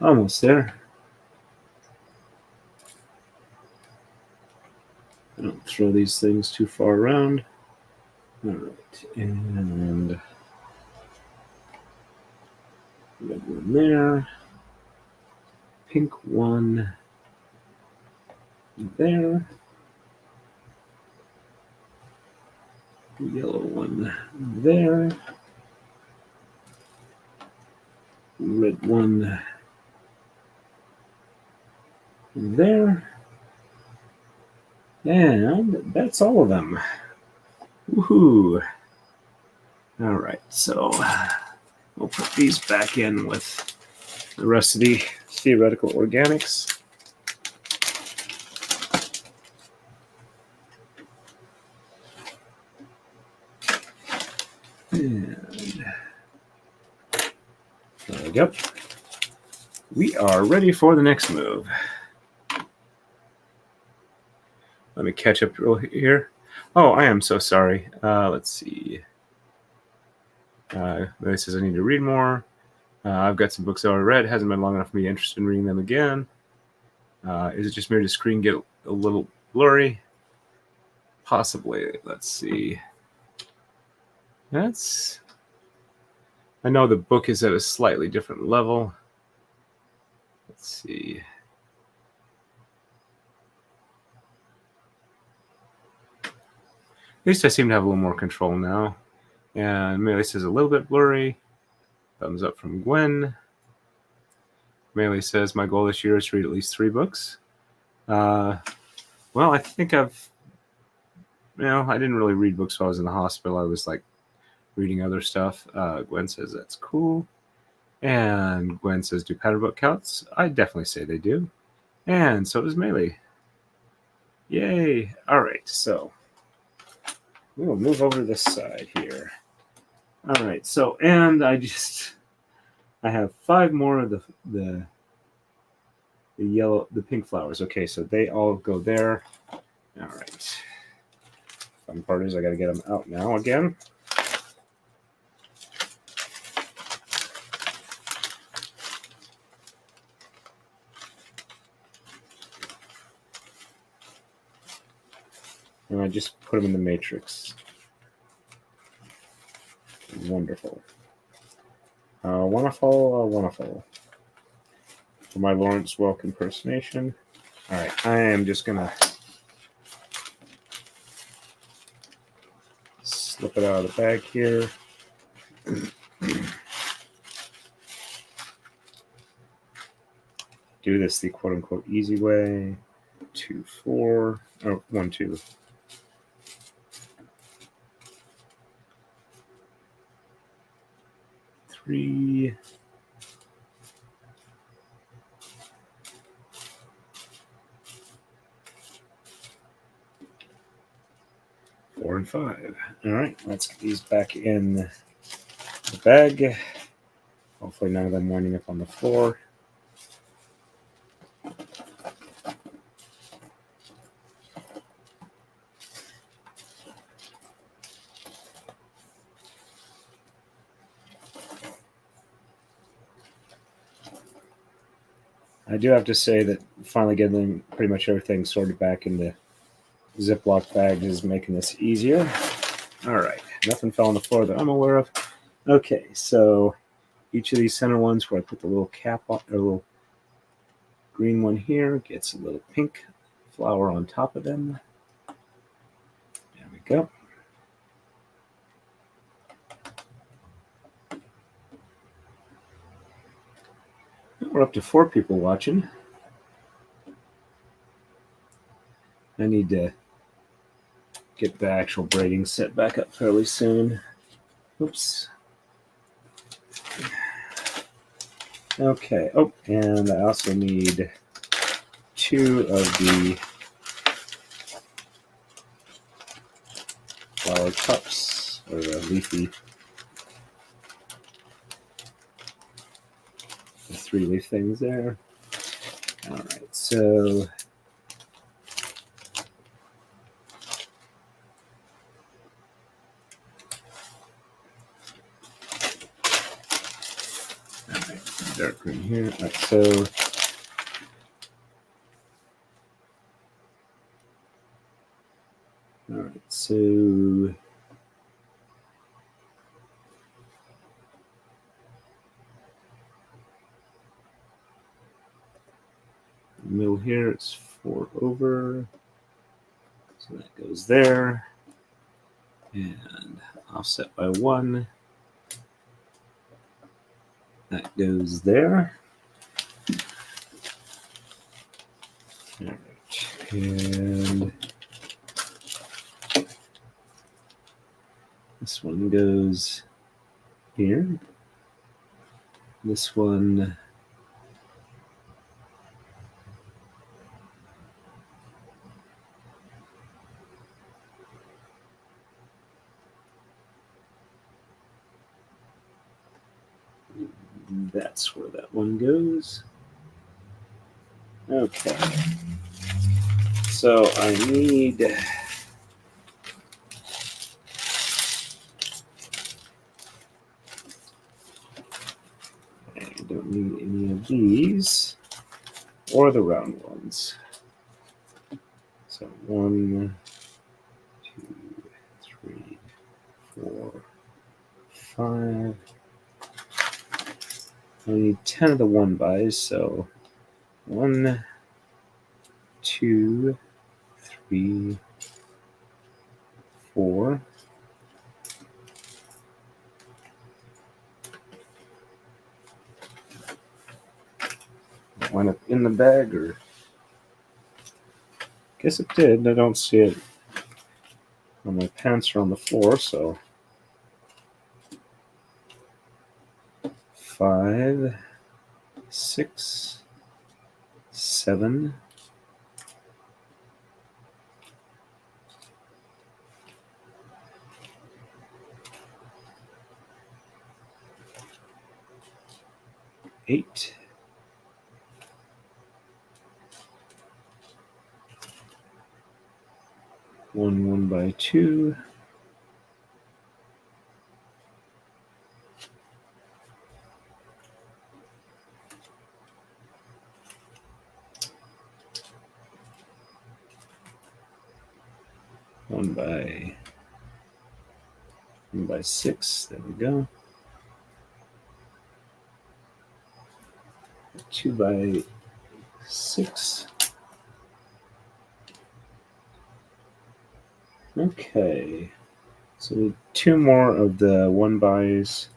almost there. I don't throw these things too far around. All right, and red one there, pink one there, yellow one there, red one there, and that's all of them. Woohoo! All right, so we'll put these back in with the rest of the theoretical organics. And there we go. We are ready for the next move. Let me catch up real here. Oh, I am so sorry. Let's see. Mary says I need to read more. I've got some books I already read. It hasn't been long enough for me interested in reading them again. Is it just me or does the screen get a little blurry? Possibly. Let's see. I know the book is at a slightly different level. Let's see. At least I seem to have a little more control now. And Melee says a little bit blurry. Thumbs up from Gwen. Melee says my goal this year is to read at least 3 books. Well, I think I didn't really read books while I was in the hospital. I was like reading other stuff. Gwen says that's cool. And Gwen says, do pattern book counts? I definitely say they do. And so does Melee. Yay. All right, so we will move over to this side here. All right, so, and I have 5 more of the pink flowers. Okay, so they all go there. All right. Fun part is I got to get them out now again. And I just put them in the matrix. Wonderful. Wonderful. For my Lawrence Welk impersonation. All right, I am just going to slip it out of the bag here. Do this the quote-unquote easy way. 2, 4. Oh, 1, 2. 3. 4 and 5. All right, let's get these back in the bag. Hopefully none of them winding up on the floor. I do have to say that finally getting pretty much everything sorted back into Ziploc bags is making this easier. All right, nothing fell on the floor that I'm aware of. Okay, so each of these center ones where I put the little cap on, or little green one here, gets a little pink flower on top of them. There we go. We're up to 4 people watching. I need to get the actual braiding set back up fairly soon. Oops. Okay. Oh, and I also need 2 of the flower cups, or leafy, the 3 leaf things there. All right, so dark green here. All right, so the middle here is 4 over, so that goes there, and offset by 1. That goes there. All right, and this one goes here. This one That's where that one goes. Okay. So I need... I don't need any of these or the round ones. So 1, 2, 3, 4, 5. I need 10 of the 1-bys, so 1, 2, 3, 4. Went up in the bag, or guess it did. I don't see it. My pants are on the floor, so 5, 6, 7, 8, 1 by 2, 1 by 6. There we go. 2 by 6. Okay. So 2 more of the 1-bys,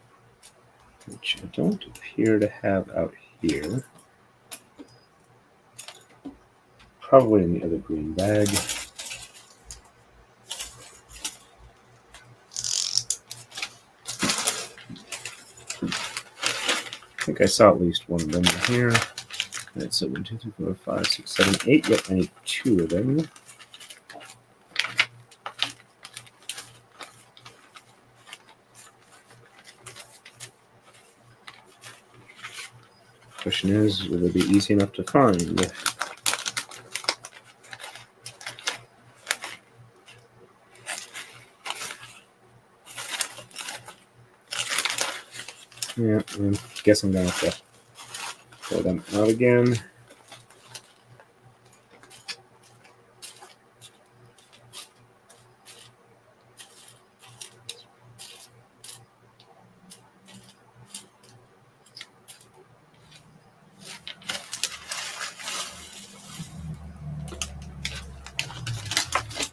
which I don't appear to have out here. Probably in the other green bag. I think I saw at least one of them in here. That's 1, 2, 3, 4, 5, 6, 7, 8. Yep, I need 2 of them. Question is, will they be easy enough to find? Yeah, I guess I'm going to have to pull them out again.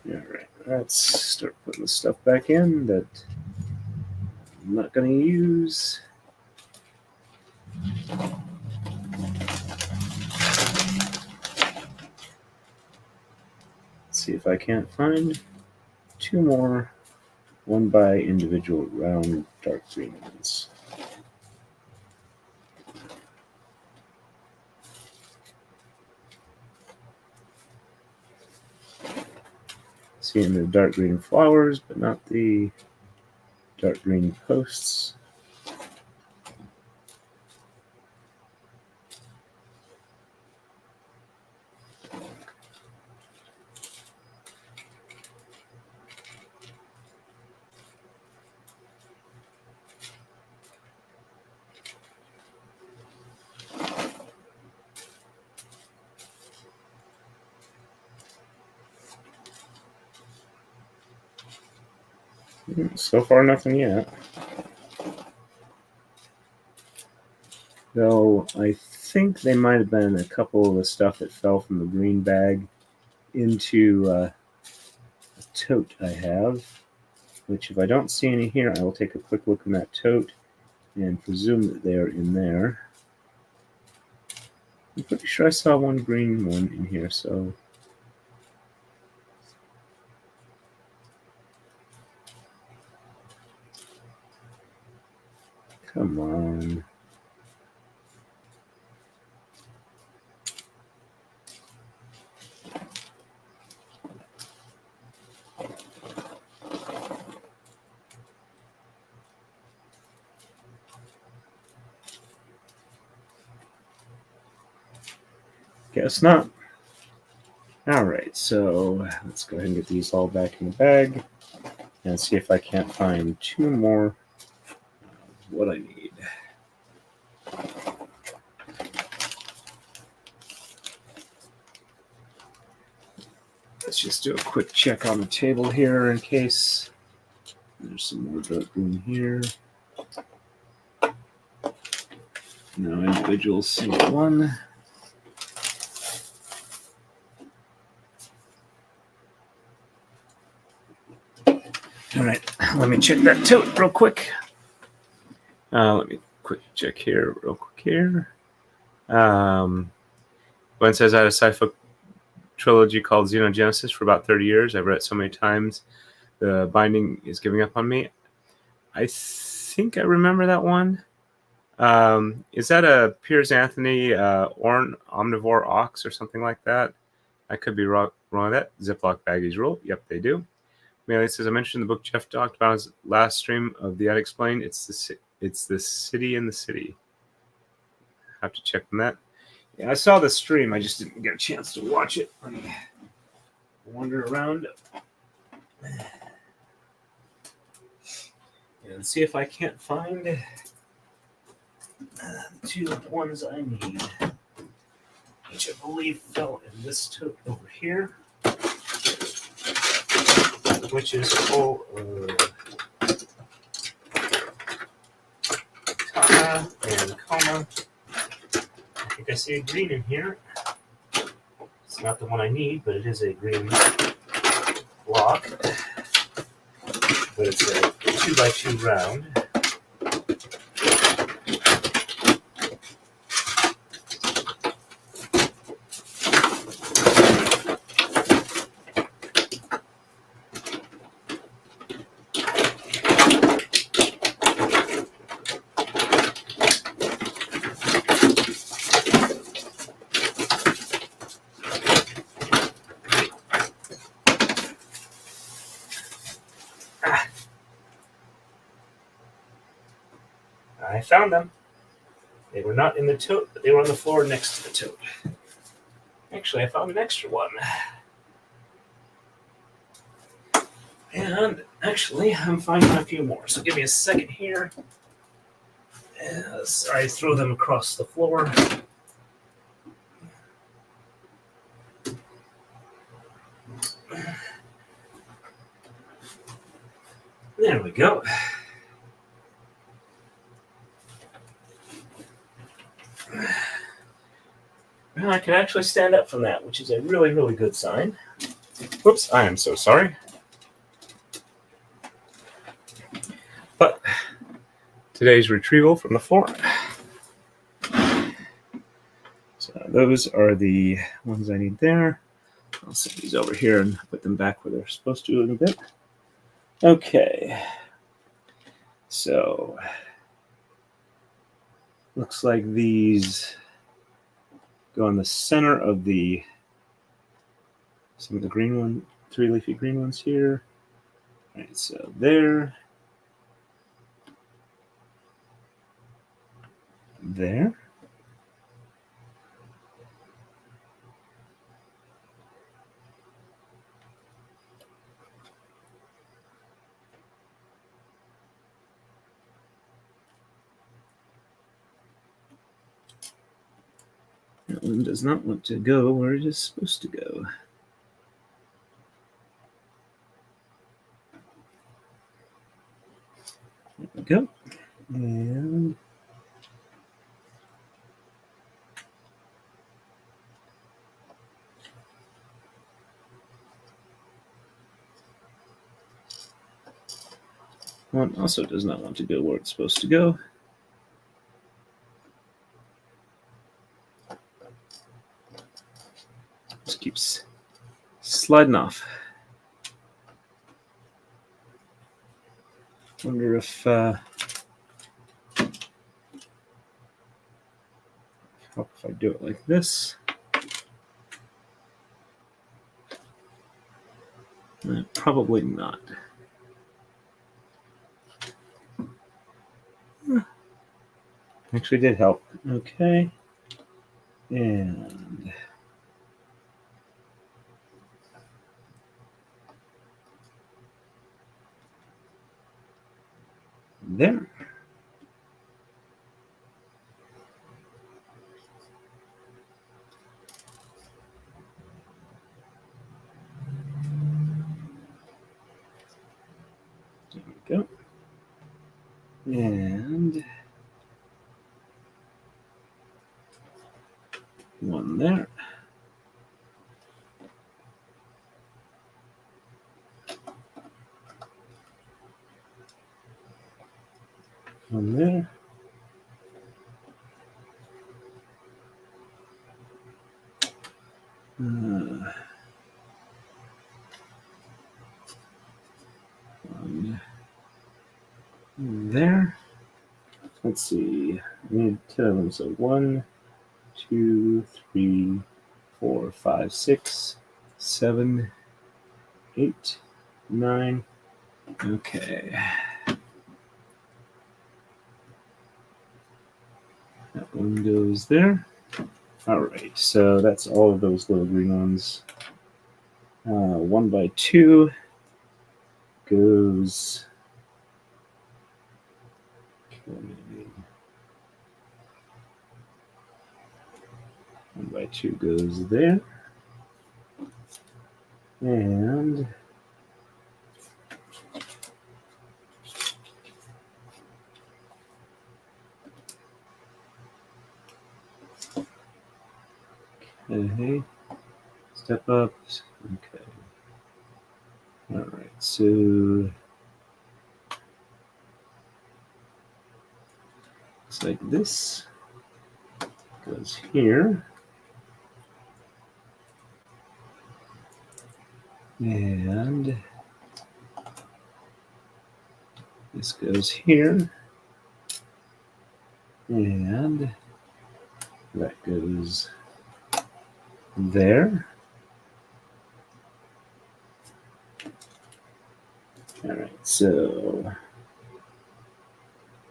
Alright, let's start putting the stuff back in that I'm not going to use. See if I can't find 2 more 1-by individual round dark green ones. Seeing the dark green flowers, but not the dark green posts. So far, nothing yet. Though I think they might have been a couple of the stuff that fell from the green bag into a tote I have, which if I don't see any here, I will take a quick look in that tote and presume that they're in there. I'm pretty sure I saw one green one in here, so... Come on. Guess not. All right, so let's go ahead and get these all back in the bag and see if I can't find two more of what I need. Let's just do a quick check on the table here in case there's some more dark green here. No individual single one. All right, let me check that tote real quick. Let me quick check here, real quick here. Glenn says I had a sci-fi trilogy called Xenogenesis for about 30 years. I've read it so many times. The binding is giving up on me. I think I remember that one. Is that a Piers Anthony Orn Omnivore Ox or something like that? I could be wrong with that. Ziploc baggies rule. Yep, they do. Melee says I mentioned the book Jeff talked about his last stream of The Unexplained. It's the City in the City. Have to check on that. Yeah, I saw the stream. I just didn't get a chance to watch it. Let me wander around and see if I can't find the two ones I need, which I believe fell in this tote over here, which is full of Tana and Koma. I think I see a green in here. It's not the one I need, but it is a green block. But it's a 2x2 round. I found them. They were not in the tote, but they were on the floor next to the tote. Actually, I found an extra one. And actually, I'm finding a few more. So give me a second here. Sorry, I throw them across the floor. There we go. Well, I can actually stand up from that, which is a really, really good sign. Whoops, I am so sorry. But today's retrieval from the floor. So those are the ones I need there. I'll set these over here and put them back where they're supposed to in a bit. Okay. So looks like these go in the center of some of the green one, 3 leafy green ones here. All right, so there. There. That one does not want to go where it is supposed to go. There we go. And one also does not want to go where it's supposed to go. Just keeps sliding off. Wonder if I do it like this. Probably not. Actually did help. Okay. And there. There we go. And one there. One there. One there. Let's see. I need 10 of them. So 1, 2, 3, 4, 5, 6, 7, 8, 9. Okay. That one goes there. All right. So that's all of those little green ones. 1 by 2 goes. 1 by 2 goes there. And okay, step up. Okay. All right. So it's like this goes here. And this goes here. And that goes there. All right, so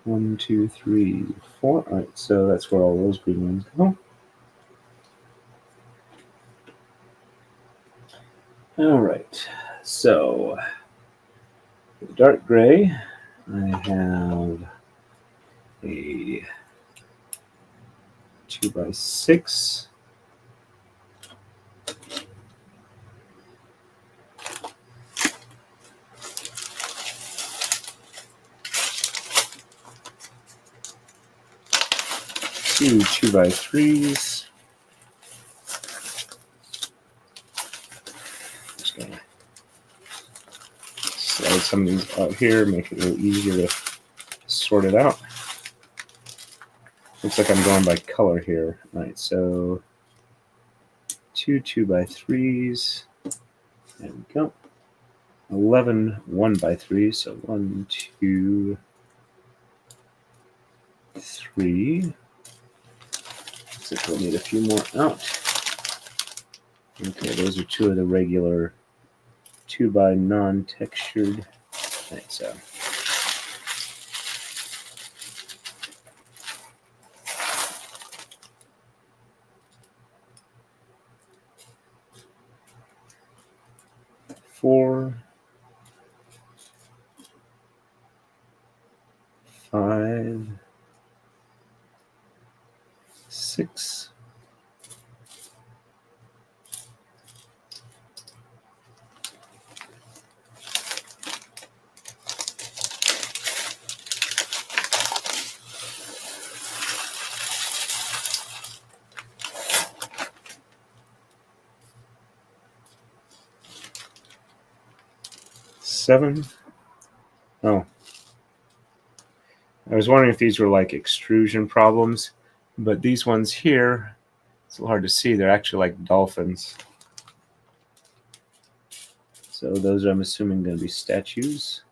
1, 2, 3, 4. All right, so that's where all those green ones go. All right, so for the dark gray, I have a 2 by 6. Two 2 by 3s. Just gonna slide some of these out here, make it a little easier to sort it out. Looks like I'm going by color here. All right, so 2 2 by 3s. There we go. 11 1 by 3s. So 1, 2, 3. Looks like we'll need a few more out. Okay, those are 2 of the regular 2 by non-textured. Right, so. Four, 5, 6. Seven. Oh. I was wondering if these were like extrusion problems, but these ones here, it's a little hard to see. They're actually like dolphins. So those are, I'm assuming, going to be statues.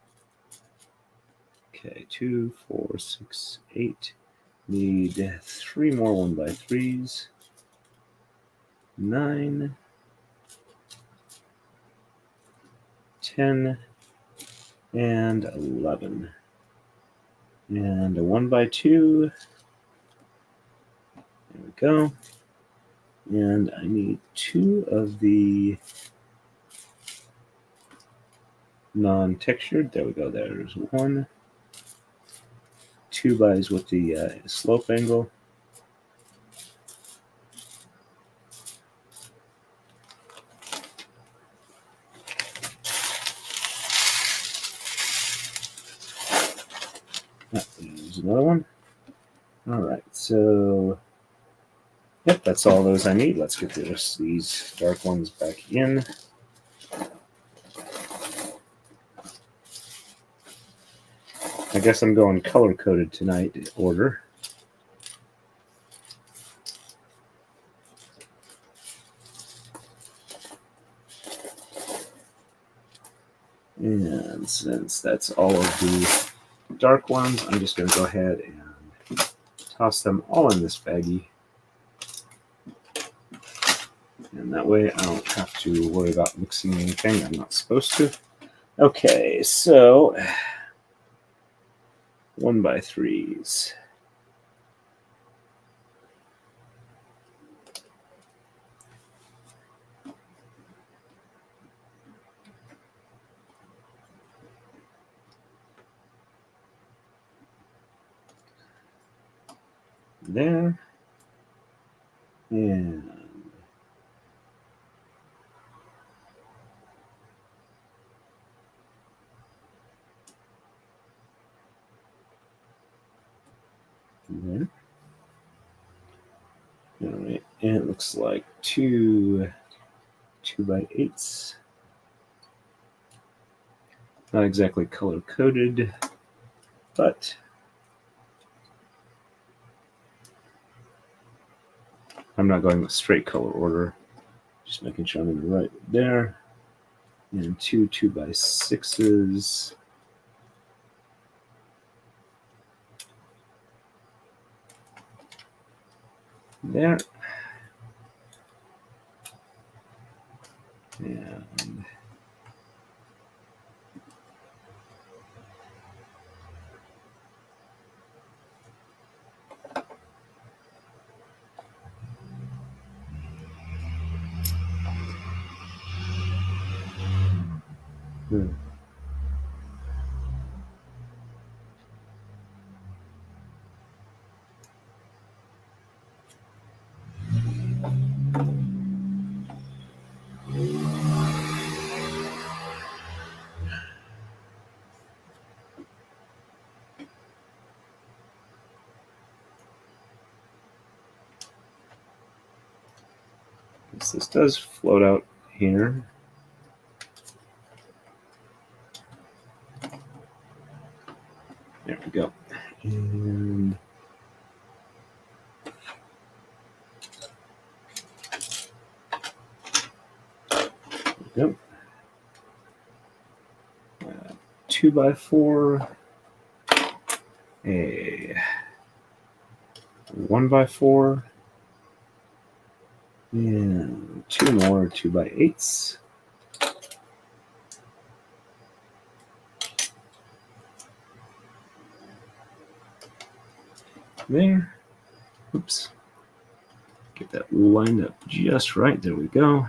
Okay, 2, 4, 6, 8. Need 3 more 1 by 3s. 9, 10, and 11. And a 1 by 2. There we go. And I need 2 of the non-textured. There we go. There's 1. 2x with the slope angle. There's another one. All right, so yep, that's all those I need. Let's get these dark ones back in. I guess I'm going color-coded tonight order. And since that's all of the dark ones, I'm just going to go ahead and toss them all in this baggie. And that way I don't have to worry about mixing anything I'm not supposed to. Okay, so 1x3s. There. And there. All right, and it looks like 2x8s. Not exactly color-coded, but I'm not going with straight color order. Just making sure I'm in the right there. And 2x6s. There. And this does float out here. There we go. And there we go. 2x4, a 1x4, and 2 more 2x8s. There. Oops. Get that lined up just right. There we go.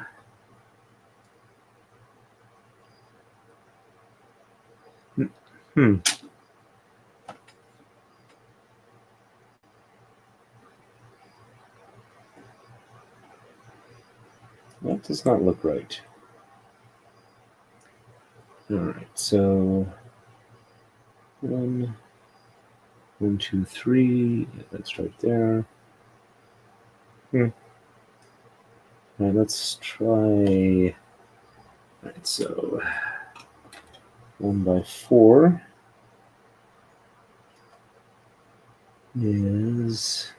That does not look right. All right, so 1, 2, 3. Yeah, that's right there. All right, let's try. All right, so 1x4 is.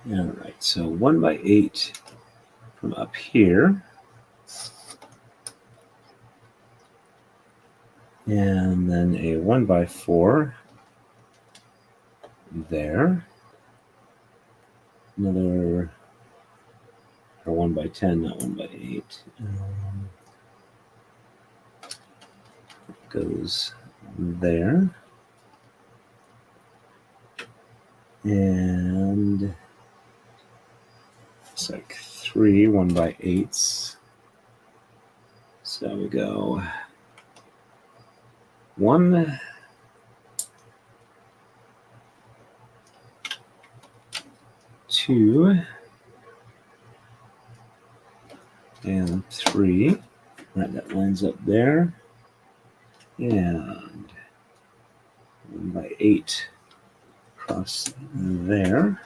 All right, so 1x8 from up here. And then a 1x4 there. Another, or 1x10, not 1x8. goes there. And it's like 3 1/8. So we go 1, 2, and 3. Right, that lines up there. And 1/8 across there.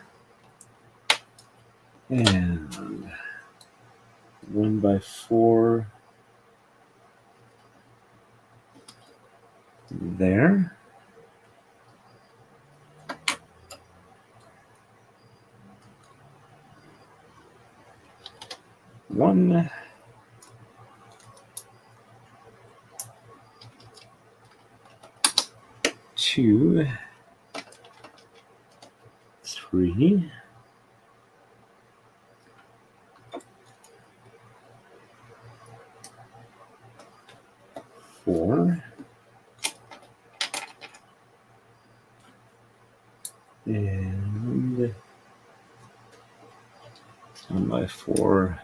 And 1/4 there. One, 2, 3, 4, and 1/4.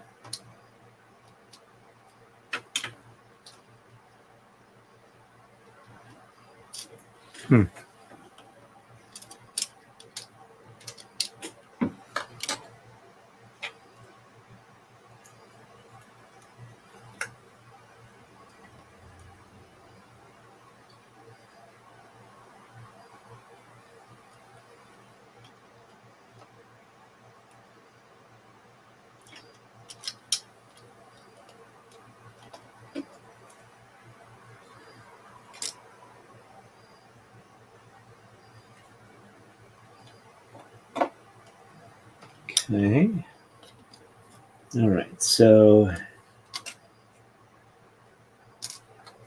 Okay. All right, so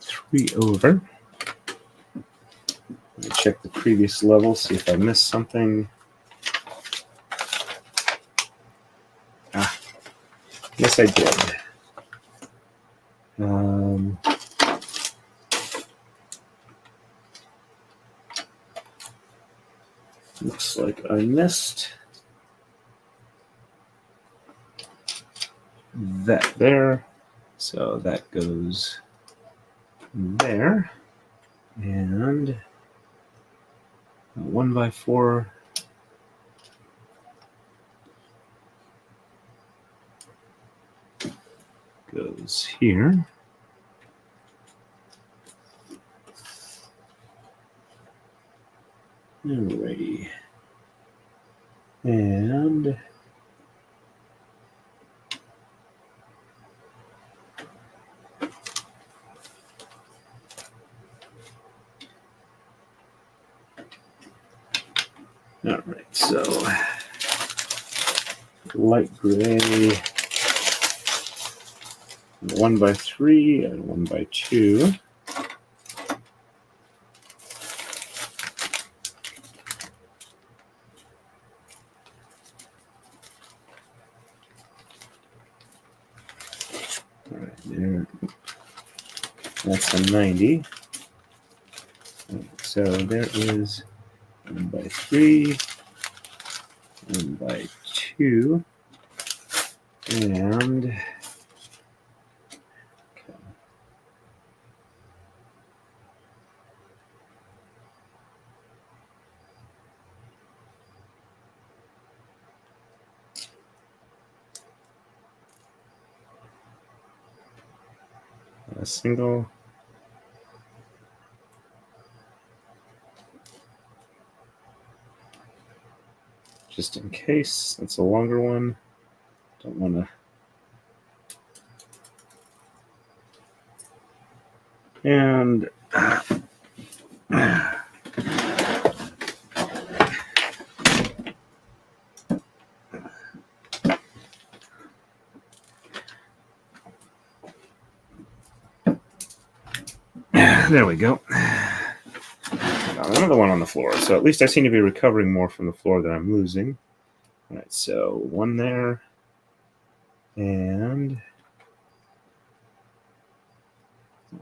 3 over. Let me check the previous level, see if I missed something. Yes, I did. Looks like I missed that there. So that goes there. And 1/4 goes here. Alrighty. And all right, so light gray 1/3 and 1/2. All right, there. That's a 90. So there is 1/3, 1/2, and okay. A single. Just in case, that's a longer one. Don't want to. And there we go. Another one on the floor. So at least I seem to be recovering more from the floor than I'm losing. All right, so 1 there. And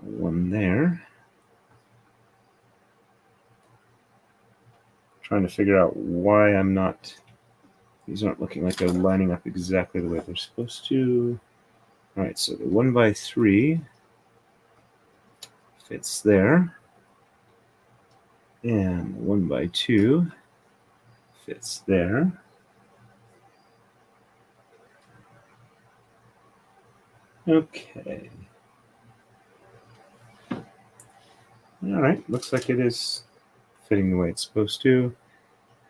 1 there. trying to figure out why I'm not, these aren't looking like they're lining up exactly the way they're supposed to. All right, so the 1x3 fits there. And 1x2 fits there. Okay. All right, looks like it is fitting the way it's supposed to.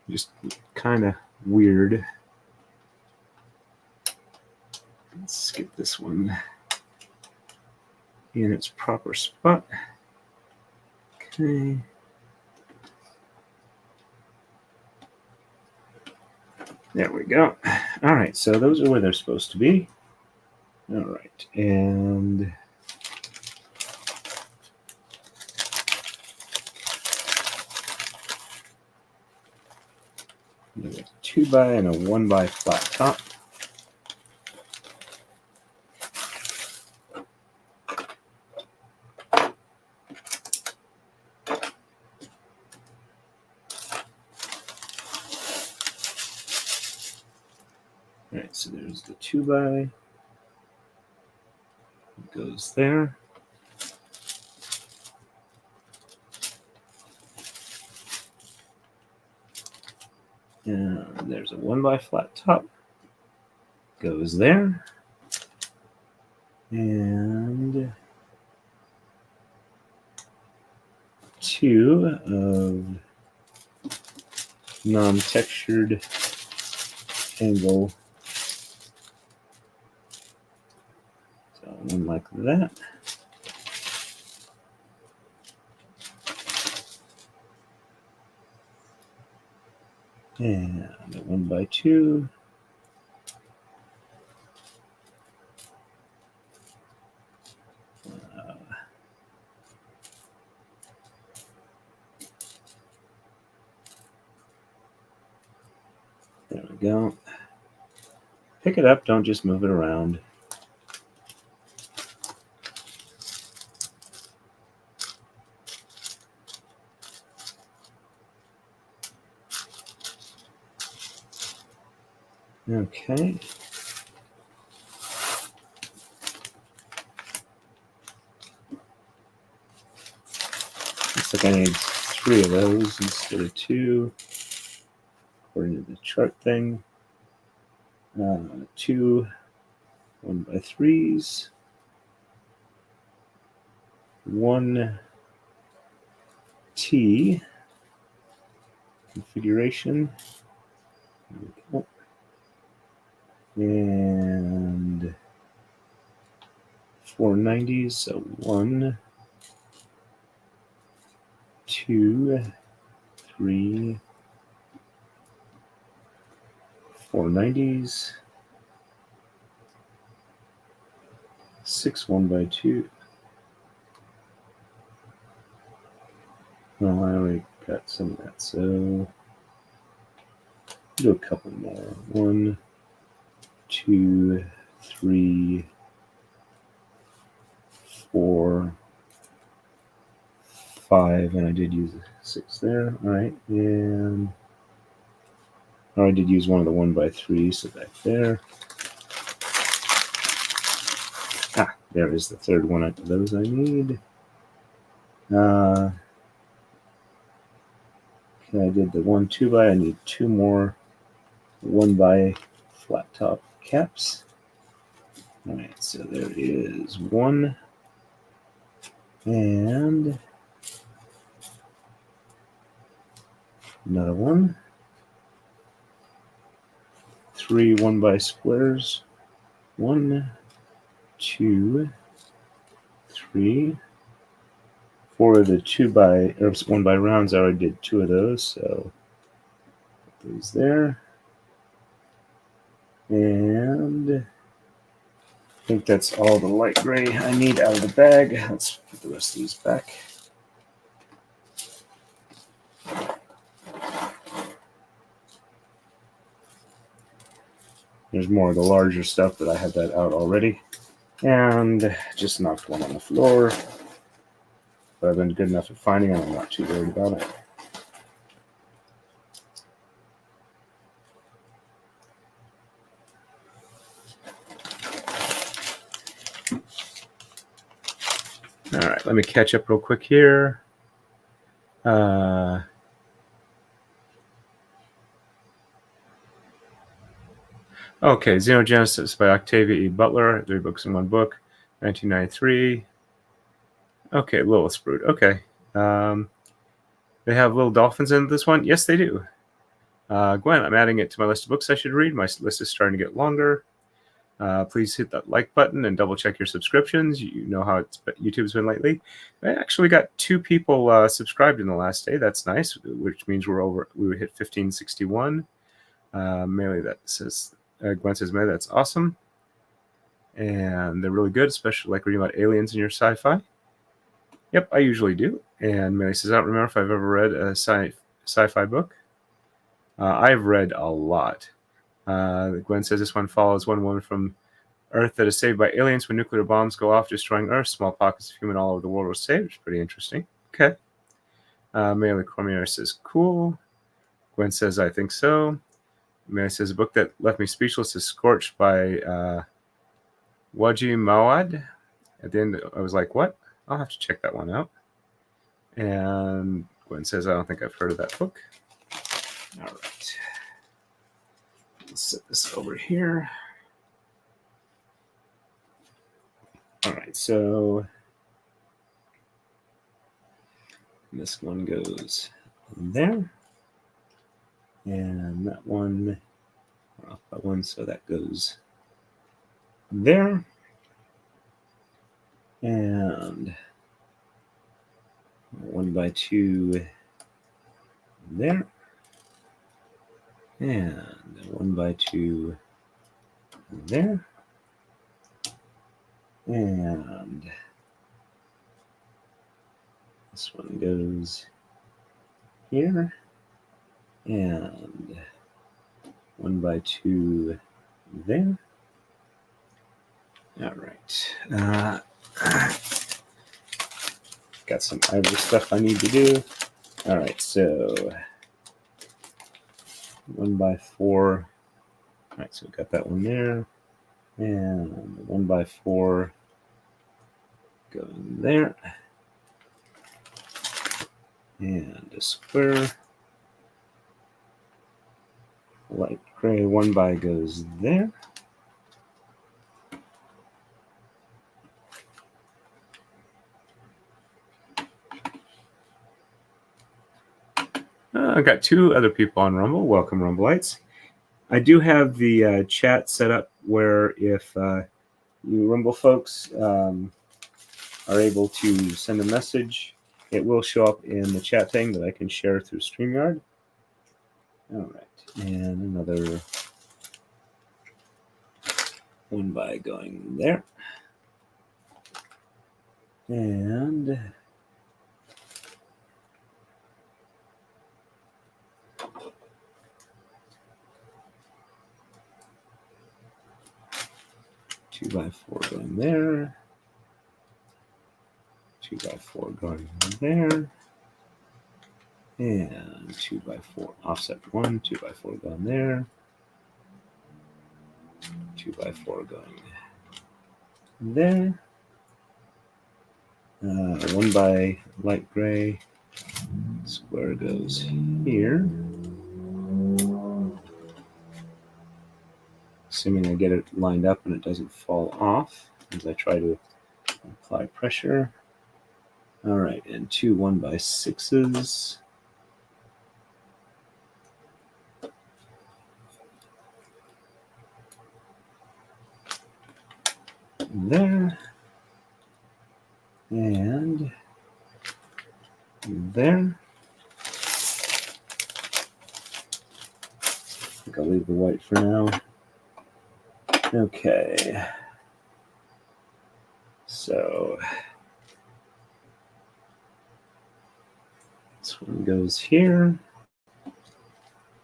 Just kind of weird. Let's skip this one in its proper spot. Okay. There we go. All right, so those are where they're supposed to be. All right, and a 2x and a 1x flat top. All right, so there's the 2x. It goes there. And there's a 1x flat top. Goes there. And 2 of non-textured angle. So one like that. And a 1x2. There we go. Pick it up, don't just move it around. Okay. Looks like I need 3 of those instead of 2, according to the chart thing. 2 1x3s, 1 T configuration. And 490s, so 1, 2, 3, 490s, 6 1x2. Well, I already got some of that, so do a couple more. 1, 2, 3, 4, 5, and I did use 6 there. All right, and I did use one of the 1x3s, so back there. Ah, there is the third one of those I need. Okay, I did the 1 2x. I need 2 more 1x flat top caps. All right, so there is 1 and another 1. 3 1x squares. 1, 2, 3. 4 of the 2x or 1x rounds. I already did 2 of those, so put those there. And I think that's all the light gray I need out of the bag. Let's put the rest of these back. There's more of the larger stuff, but I had that out already. And just knocked one on the floor. But I've been good enough at finding it, I'm not too worried about it. let me catch up real quick here. Okay, Xenogenesis by Octavia E. Butler, 3 books in 1 book, 1993. Okay, Lilith Brood. Okay. They have little dolphins in this one? Yes, they do. Gwen, I'm adding it to my list of books I should read. My list is starting to get longer. Please hit that like button and double check your subscriptions. You know how YouTube's been lately. I actually got 2 people subscribed in the last day. That's nice, which means we would hit 1561. Melee, that says Gwen says, Melee, that's awesome. And they're really good, especially like reading about aliens in your sci-fi. Yep, I usually do. And Mary says, I don't remember if I've ever read a sci-fi book. I've read a lot. Gwen says this one follows one woman from Earth that is saved by aliens when nuclear bombs go off, destroying Earth. Small pockets of human all over the world are saved. It's pretty interesting. Okay. Mary Cormier says, cool. Gwen says, I think so. Mary says, a book that left me speechless is Scorched by Waji Mawad. At the end, I was like, what? I'll have to check that one out. And Gwen says, I don't think I've heard of that book. All right. Let's set this over here. All right, so this one goes there. And that one, so that goes there. And 1x2 there. And 1x2 there. And this one goes here. And 1x2 there. All right. Got some other stuff I need to do. All right, so 1x4. All right, so we got that one there. And 1x4 going there. And a square. Light gray 1x goes there. I've got 2 other people on Rumble. Welcome, Rumbleites. I do have the chat set up where if you Rumble folks are able to send a message, it will show up in the chat thing that I can share through StreamYard. All right, and another 1x going there. And 2x4 going there. 2x4 going there. And 2x4 offset 1, 2x4 going there. 2x4 going there. 1x light gray. Square goes here. Assuming I get it lined up and it doesn't fall off as I try to apply pressure. All right, and 2 1x6s. There. And there. I think I'll leave the white for now. Okay. So this one goes here.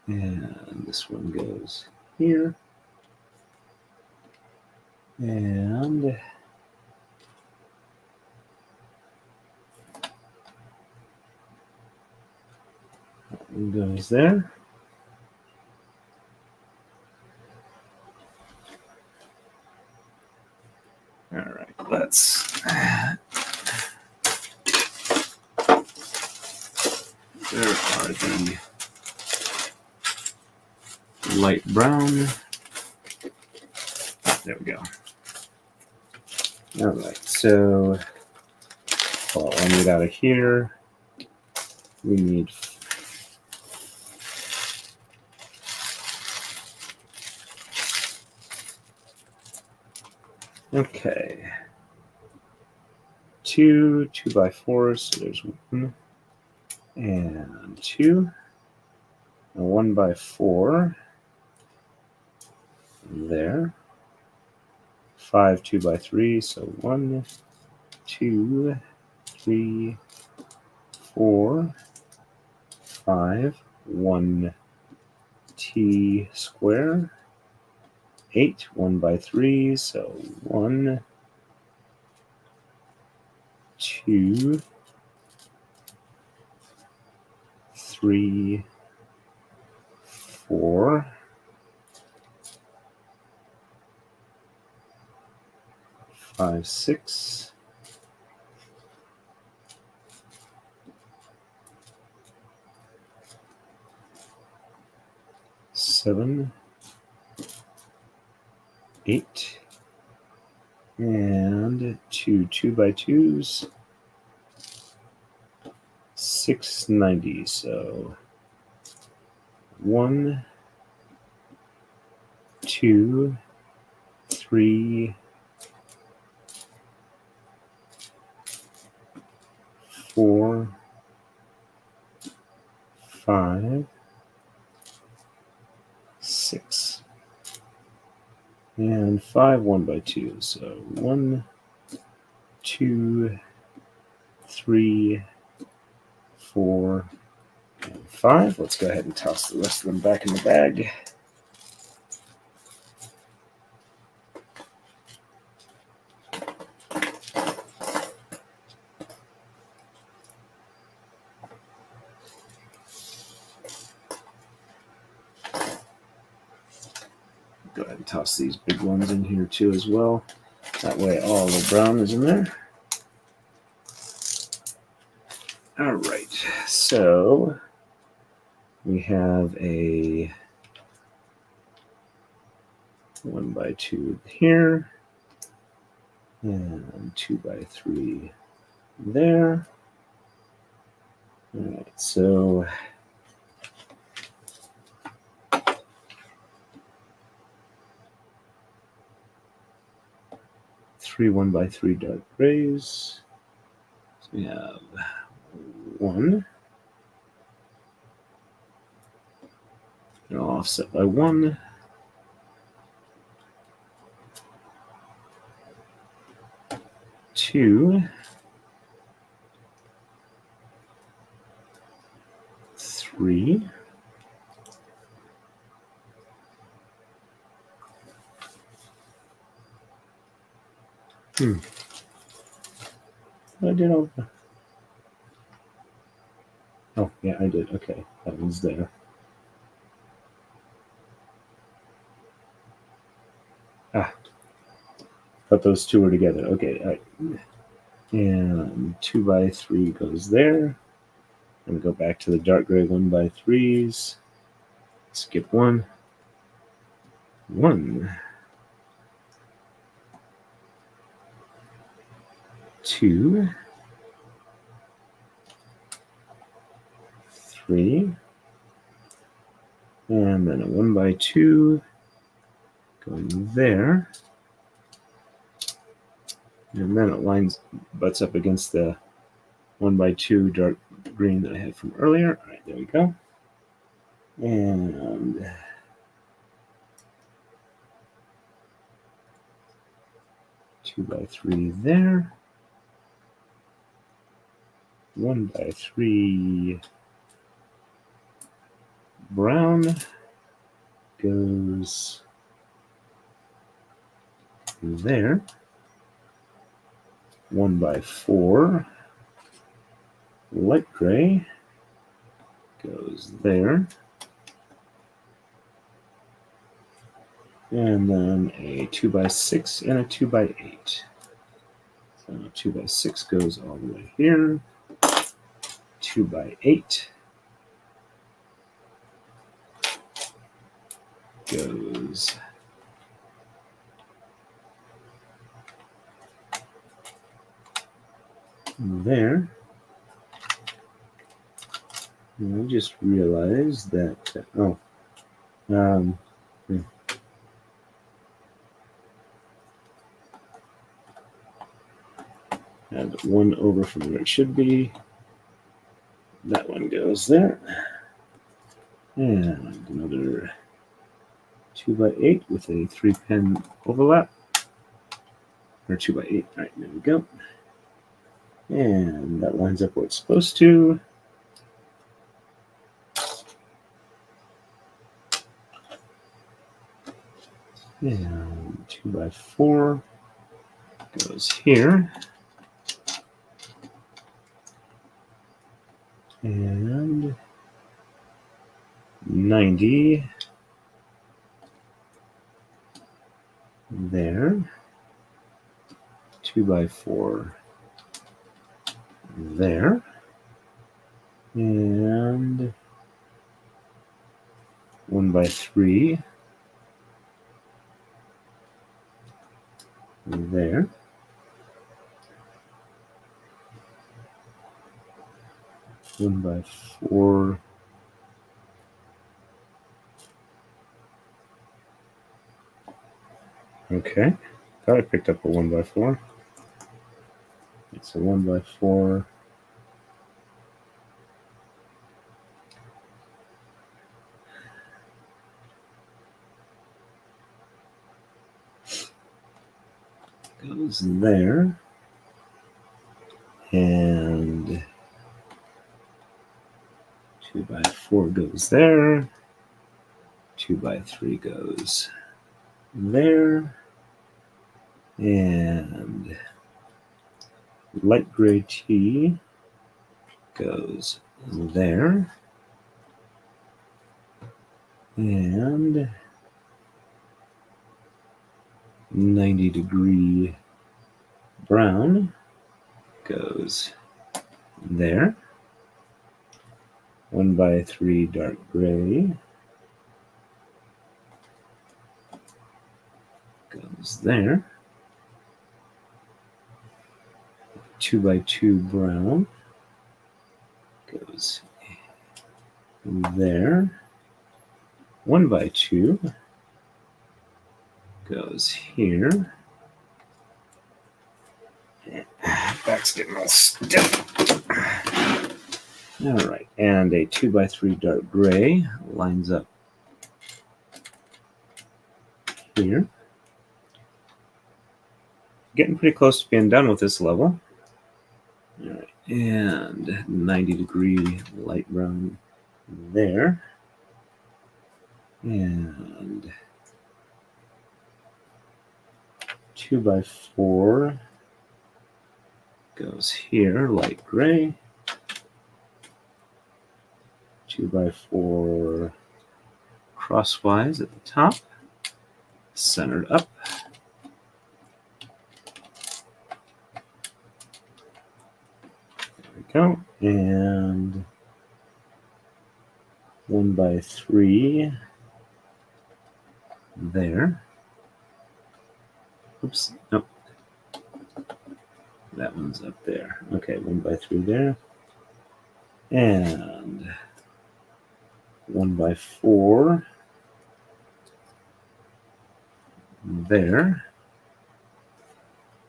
And this one goes here. And that one goes there. All right, let's There are the light brown. There we go. All right, so what I need out of here, we need okay. 2 2x4s, so there's 1 and 2, a 1x4 there, 5 2x3, so 1, 2, 3, 4, 5, 1 t square, 8 1x3, so 1, 2, 3, 4, 5 6, 7, 8, and 2 2x2s, 690. So 1, 2, 3, 4, 5, 6, and 5 1x2. So 1, 2, 3, 4, and 5. Let's go ahead and toss the rest of them back in the bag. Go ahead and toss these big ones in here too as well. That way all the brown is in there. All right, so we have a 1x2 here and 2x3 there. All right, so 3 1x3 dark grays. So we have 1. And I'll offset by 1. 2. 3. 4. I did over. Oh, yeah, I did. Okay, that one's there. But those two are together. Okay, all right. And 2x3 goes there. And go back to the dark gray 1x3s. Skip 1. 1. 2. 3. And then a 1x2 going there. And then it butts up against the 1x2 dark green that I had from earlier. All right, there we go. And 2x3 there. 1x3 brown goes there. 1x4 light gray goes there. And then a 2x6 and a 2x8. So 2x6 goes all the way here. 2x8 goes there. And I just realized that, add one over from where it should be. That one goes there. And another 2x8 with a 3-pin overlap. Or 2x8. All right, there we go. And that lines up where it's supposed to. And 2x4 goes here. And 90 there. 2x4 there. And 1x3 there. One by 4. Okay. Thought I picked up a 1x4. It's a 1x4. Goes there. And 2x4 goes there. 2x3 goes there. And light gray T goes there. And 90-degree brown goes there. 1x3 dark gray goes there. 2x2 brown goes there. 1x2 goes here. Back's getting all stiff. All right, and a 2x3 dark gray lines up here. Getting pretty close to being done with this level. All right, and 90-degree light brown there. And 2x4 goes here, light gray. 2x4 crosswise at the top, centered up. There we go. And 1x3 there. Oops, nope. That one's up there. Okay, 1x3 there. And 1x4 there.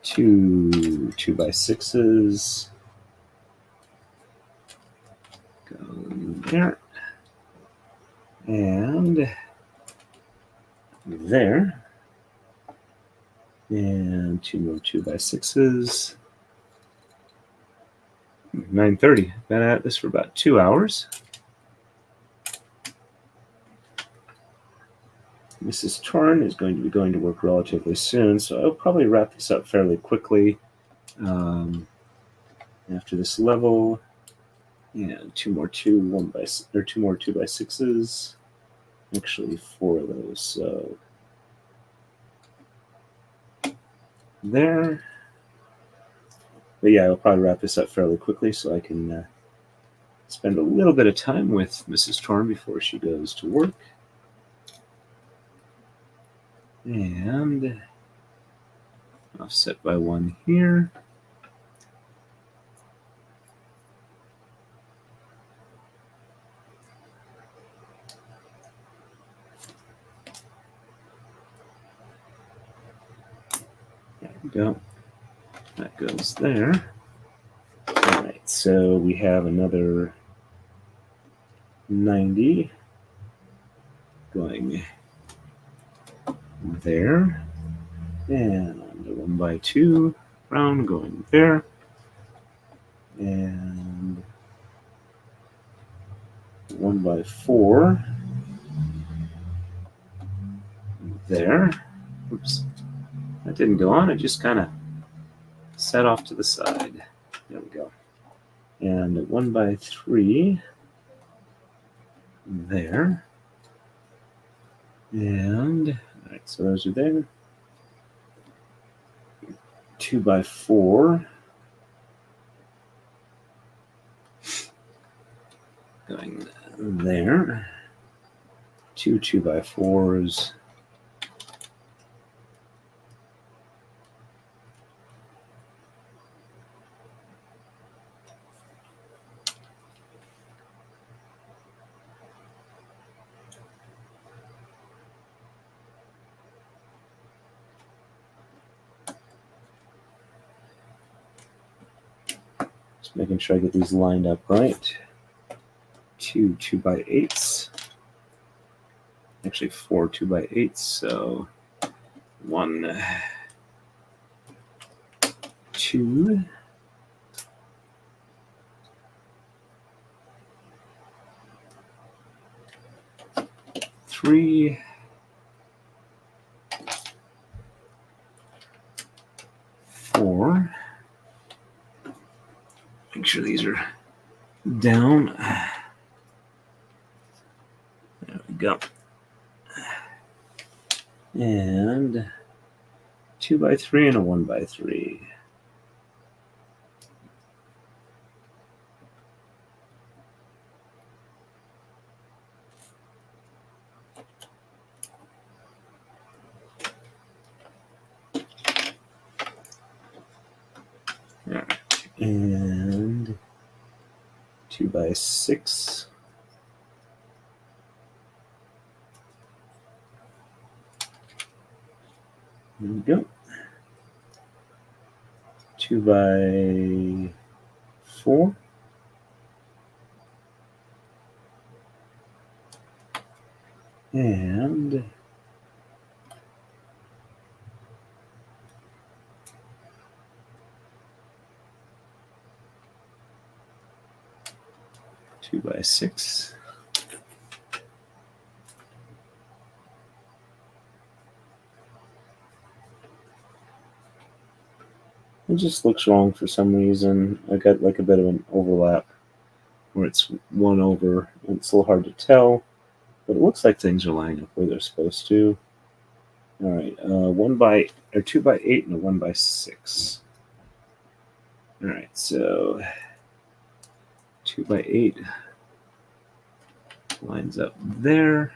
2x6s go there. And there. And 2 more 2x6s. 9:30. Been at this for about 2 hours. Mrs. Torn is going to be going to work relatively soon, so I'll probably wrap this up fairly quickly after this level. And 2 more 2x6s. Actually, 4 of those. So there. But yeah, I'll probably wrap this up fairly quickly so I can spend a little bit of time with Mrs. Torn before she goes to work. and offset by 1 here. There we go. That goes there. All right, so we have another 90 going there, and on the 1 by 2 round going there, and 1 by 4 there. Oops, that didn't go on. It just kind of set off to the side. There we go. And 1 by 3 there. And all right, so those are there. 2 by 4 going there. 2 2 by 4s. Just making sure I get these lined up right. 2 2 by 8s. Actually 4 2 by 8s, so 1 2 3 4. Make sure these are down. There we go. And 2 by 3 and a 1 by 3. All right. And 2 by 6. There we go. 2 by 4. And 2 by 6. It just looks wrong for some reason. I got like a bit of an overlap where it's 1 over. It's a little hard to tell, but it looks like things are lining up where they're supposed to. All right, 2 by 8 and a 1 by 6. All right, so 2 by 8 lines up there.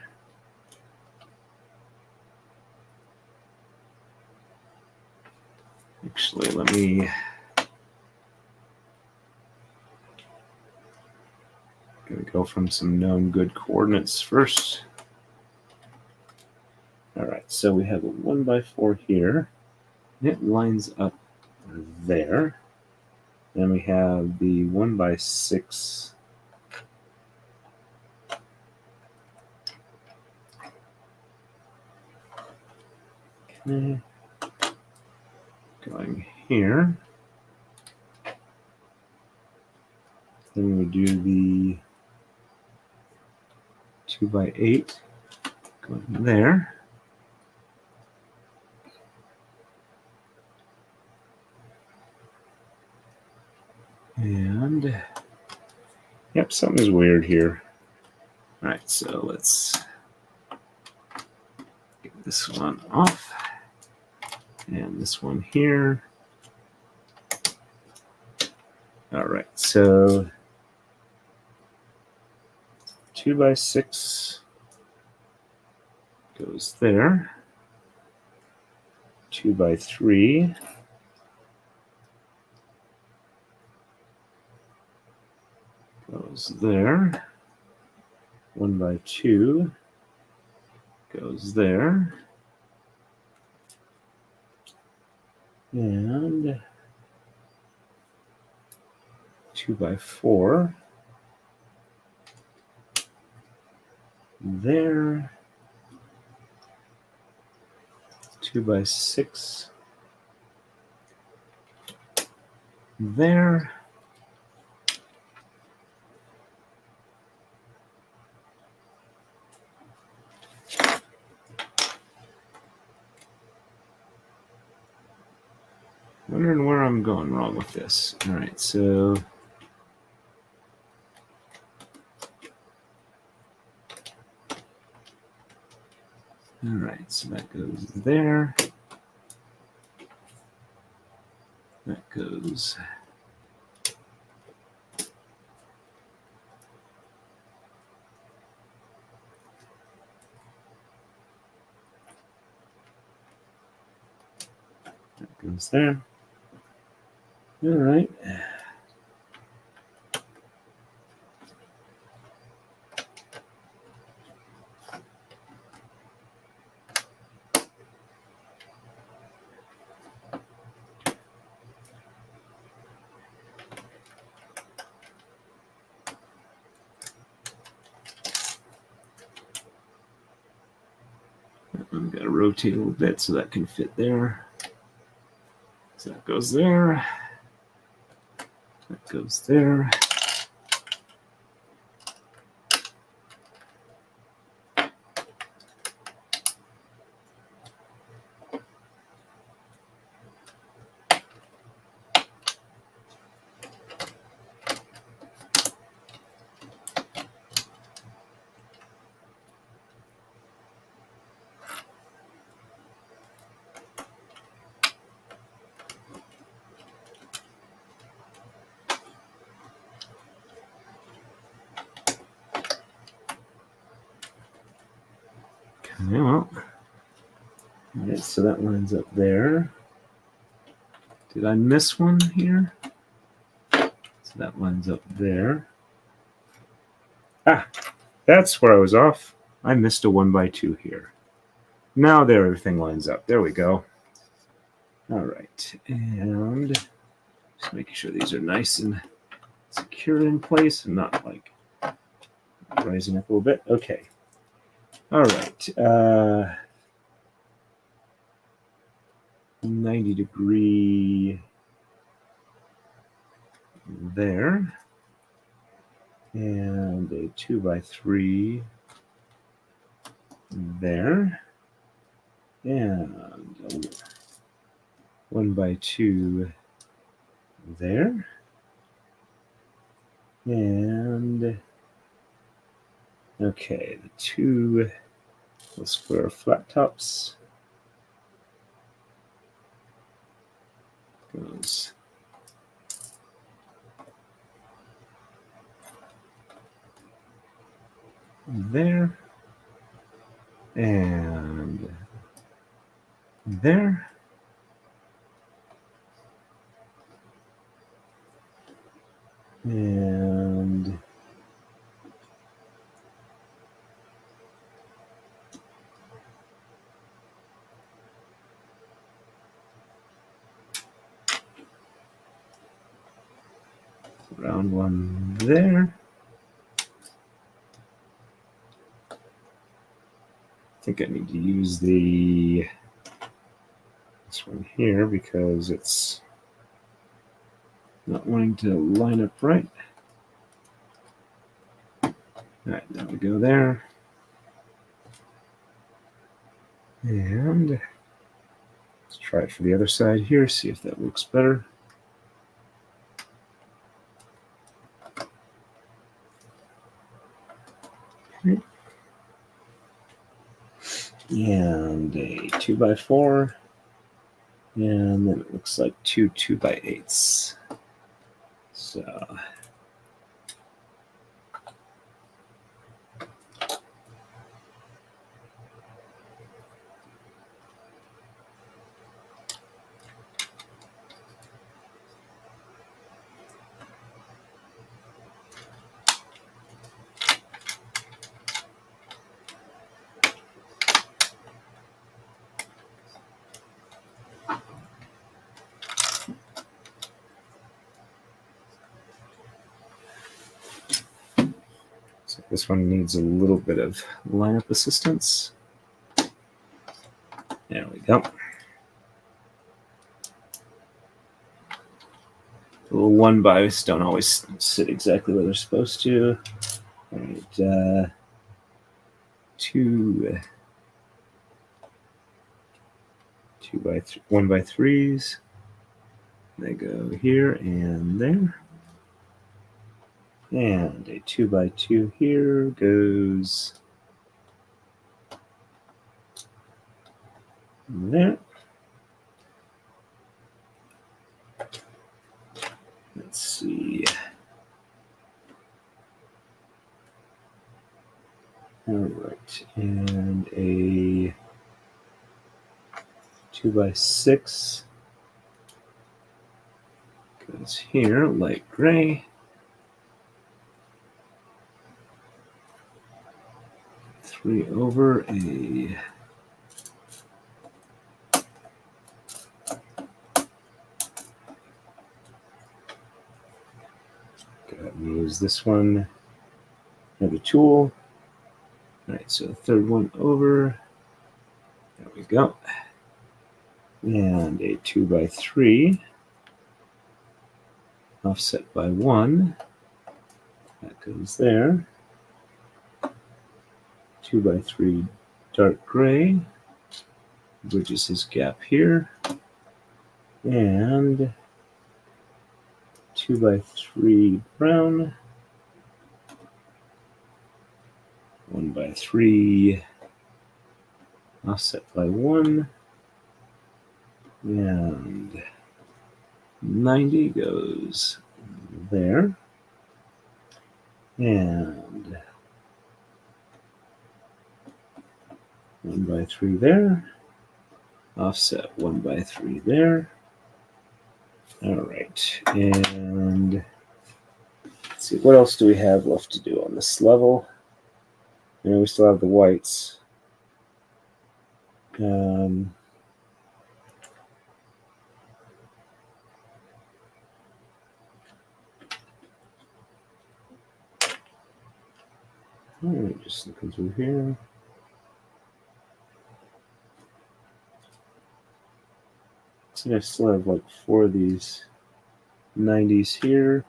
Actually, let me go from some known good coordinates first. All right, so we have a 1 by 4 here. It lines up there. Then we have the 1 by 6. Okay. Going here. Then we do the 2 by 8 going there. And yep, something's weird here. All right, so let's get this one off. And this one here. All right, so 2 by 6 goes there. 2 by 3. Goes there. 1 by 2 goes there. And 2 by 4 there. 2 by 6 there. Wondering where I'm going wrong with this. All right, so that goes there. That goes there. All right. I've got to rotate a little bit so that can fit there. So that goes there. That goes there. Okay, well, all right, so that lines up there. Did I miss one here? So that lines up there. Ah, that's where I was off. I missed a 1 by 2 here. Now there, everything lines up. There we go. All right, and just making sure these are nice and secure in place and not like rising up a little bit. Okay. All right. 90-degree there. And a 2 by 3 there. And 1 by 2 there. And okay, the 2 square flat tops goes there and there. And round one there. I think I need to use this one here because it's not wanting to line up right. All right, now we go there. And let's try it for the other side here, see if that works better. Okay. And a 2 by 4. And then it looks like 2 by 8s. So This one needs a little bit of lineup assistance. There we go. The little 1-bys don't always sit exactly where they're supposed to. All right, 1x3s. They go here and there. And a 2x2 here goes there. Let's see. All right, and a 2x6 goes here, light gray. 3 over a go ahead and use this one. Another tool. All right, so third one over. There we go. And a 2x3 offset by 1. That goes there. 2x3 dark gray bridges his gap here. And 2x3 brown. 1x3 offset by 1. And 90 goes there. And 1x3 there. Offset 1x3 there. All right. And let's see, what else do we have left to do on this level? You know, we still have the whites. All right, just looking through here. So I still have like 4 of these 90s here.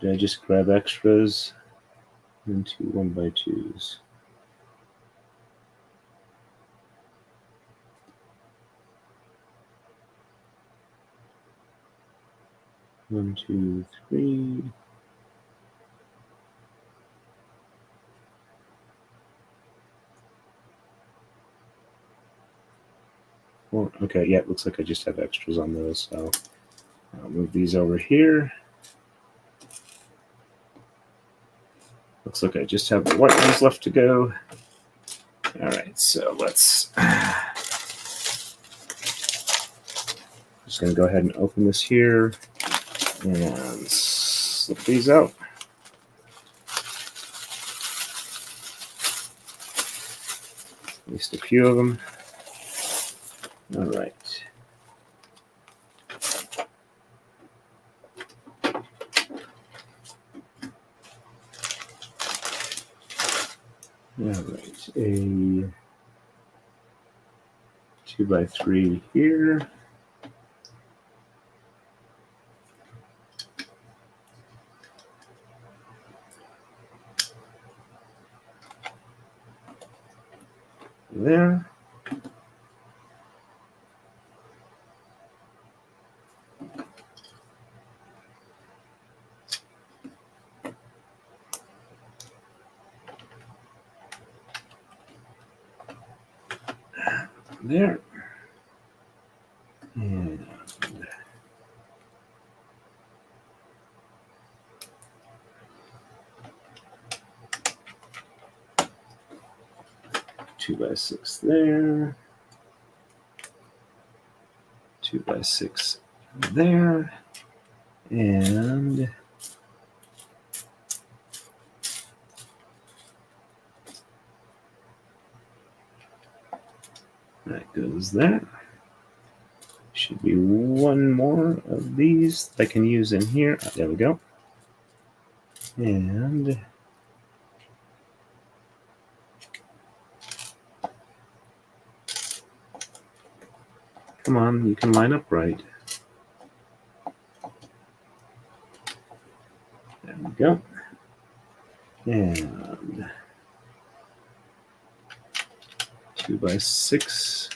Did I just grab extras into 1x2s? One, two, three. Four. Okay, yeah, it looks like I just have extras on those, so I'll move these over here. Looks like I just have the white ones left to go. All right, so let's just going to go ahead and open this here and slip these out. At least a few of them. All right. All right, a 2x3 here. There. There. And 2x6 there. 2x6 there. And that goes there. Should be one more of these I can use in here. There we go. And come on, you can line up right. There we go. And 2x6.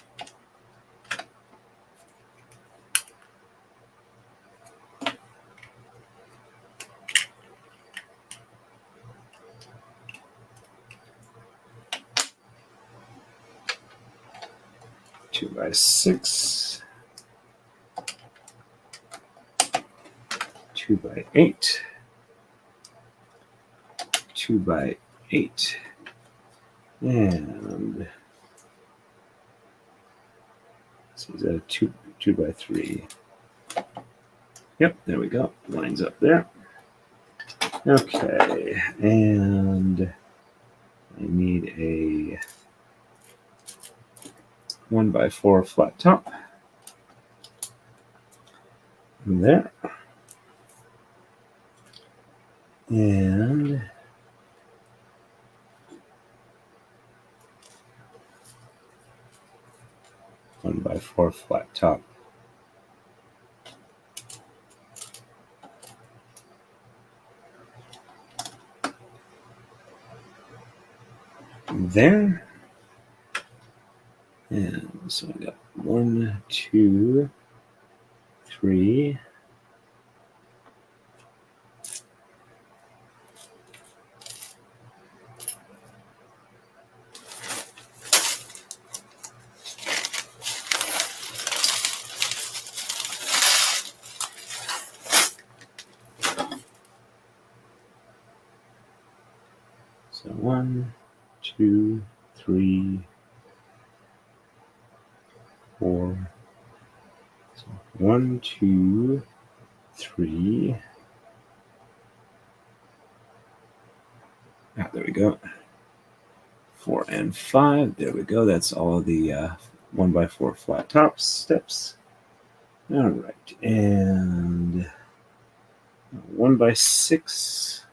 Two by 6, 2 by 8, 2 by 8, and this is a 2 by 3. Yep, there we go. Lines up there. Okay, and I need a 1 by 4 flat top. There. And one by 4 flat top. There. And so I got 1, 2, 3. So 1, 2, 3, 4. So 1, 2, 3. Ah, there we go. 4 and 5. There we go. That's all of the 1 by 4 flat top steps. All right. And 1 by 6.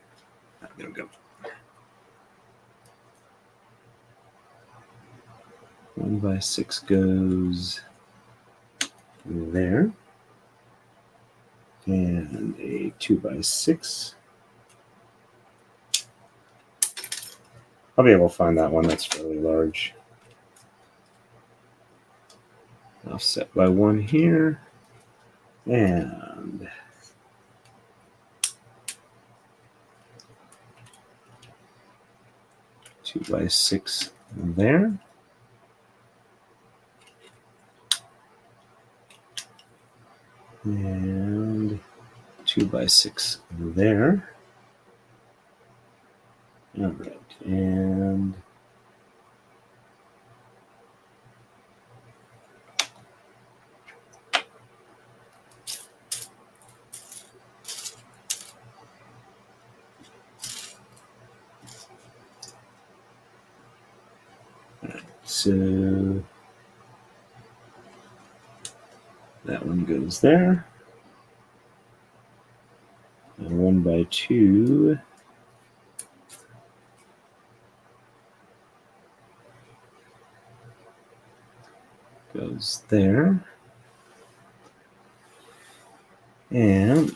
Ah, there we go. 1 by 6 goes there. And a 2 by 6. I'll be able to find that one. That's fairly large. Offset by 1 here. And two by 6 there. And 2 by 6 there. All right, and so that one goes there. And 1 by 2 goes there. And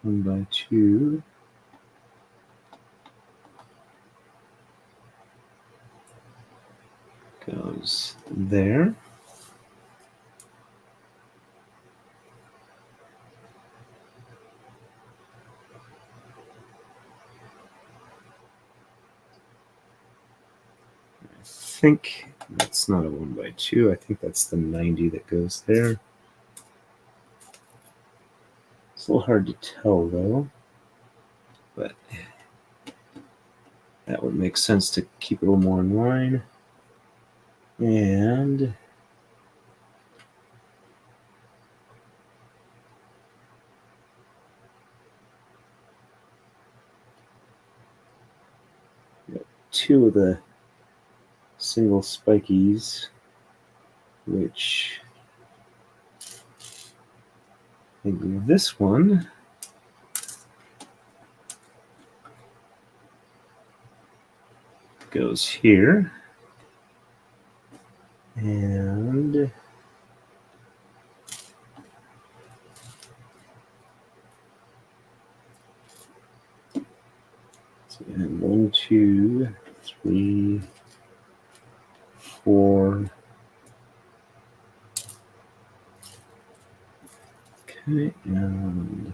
1 by 2 goes there. I think that's not a 1 by 2. I think that's the 90 that goes there. It's a little hard to tell though, but that would make sense to keep it a little more in line. And two of the single spikies, which maybe this one goes here, and so 1, 2, 3, 4. Okay, and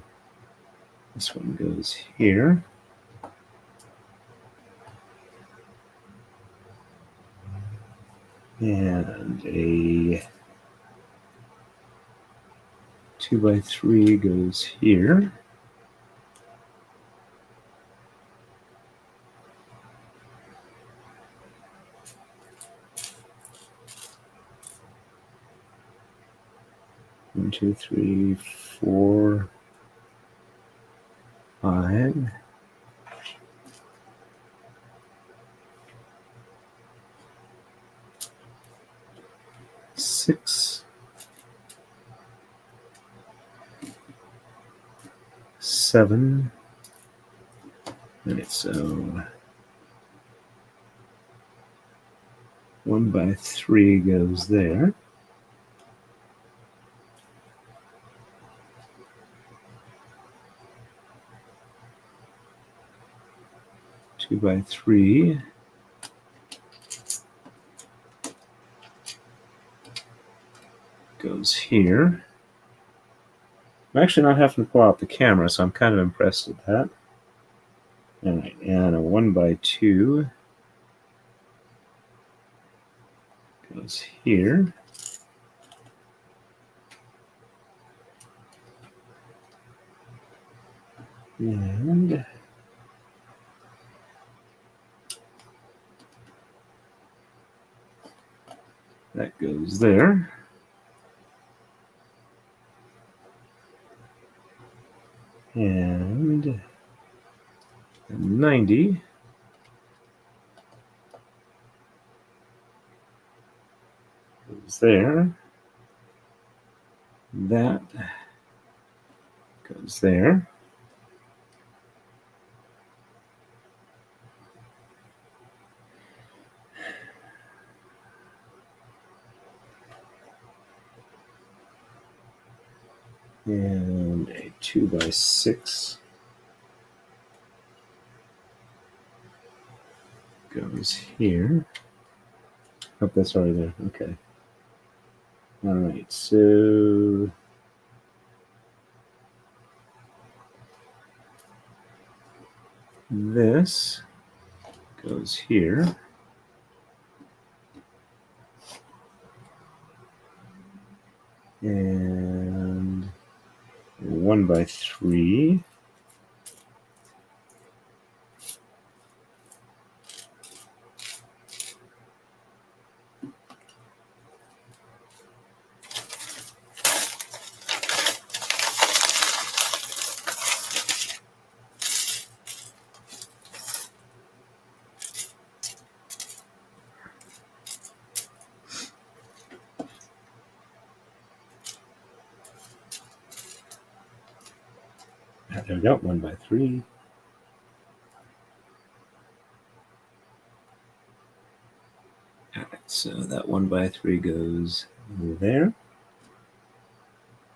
this one goes here. And a 2x3 goes here. One, two, three, 4, 5. 6, 7. Right, so 1x3 goes there. Two by 3 goes here. I'm actually not having to pull out the camera, so I'm kind of impressed with that. All right, and a 1x2 goes here. And that goes there. And 90 goes there. That goes there. And a 2x6 goes here. Hope that's already there. Okay. All right. So this goes here. And 1x3 there we go, 1x3. All right, so that 1x3 goes there.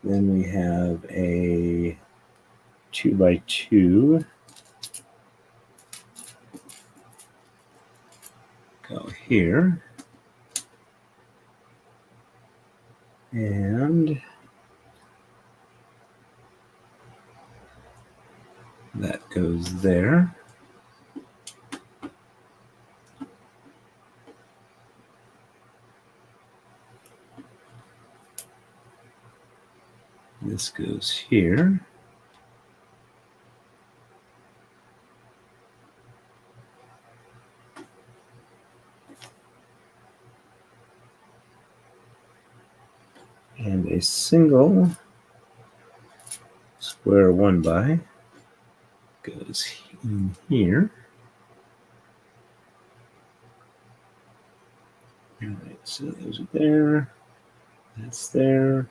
Then we have a 2x2 go here. And that goes there. This goes here. And a single square 1x goes in here. So those are there. That's there.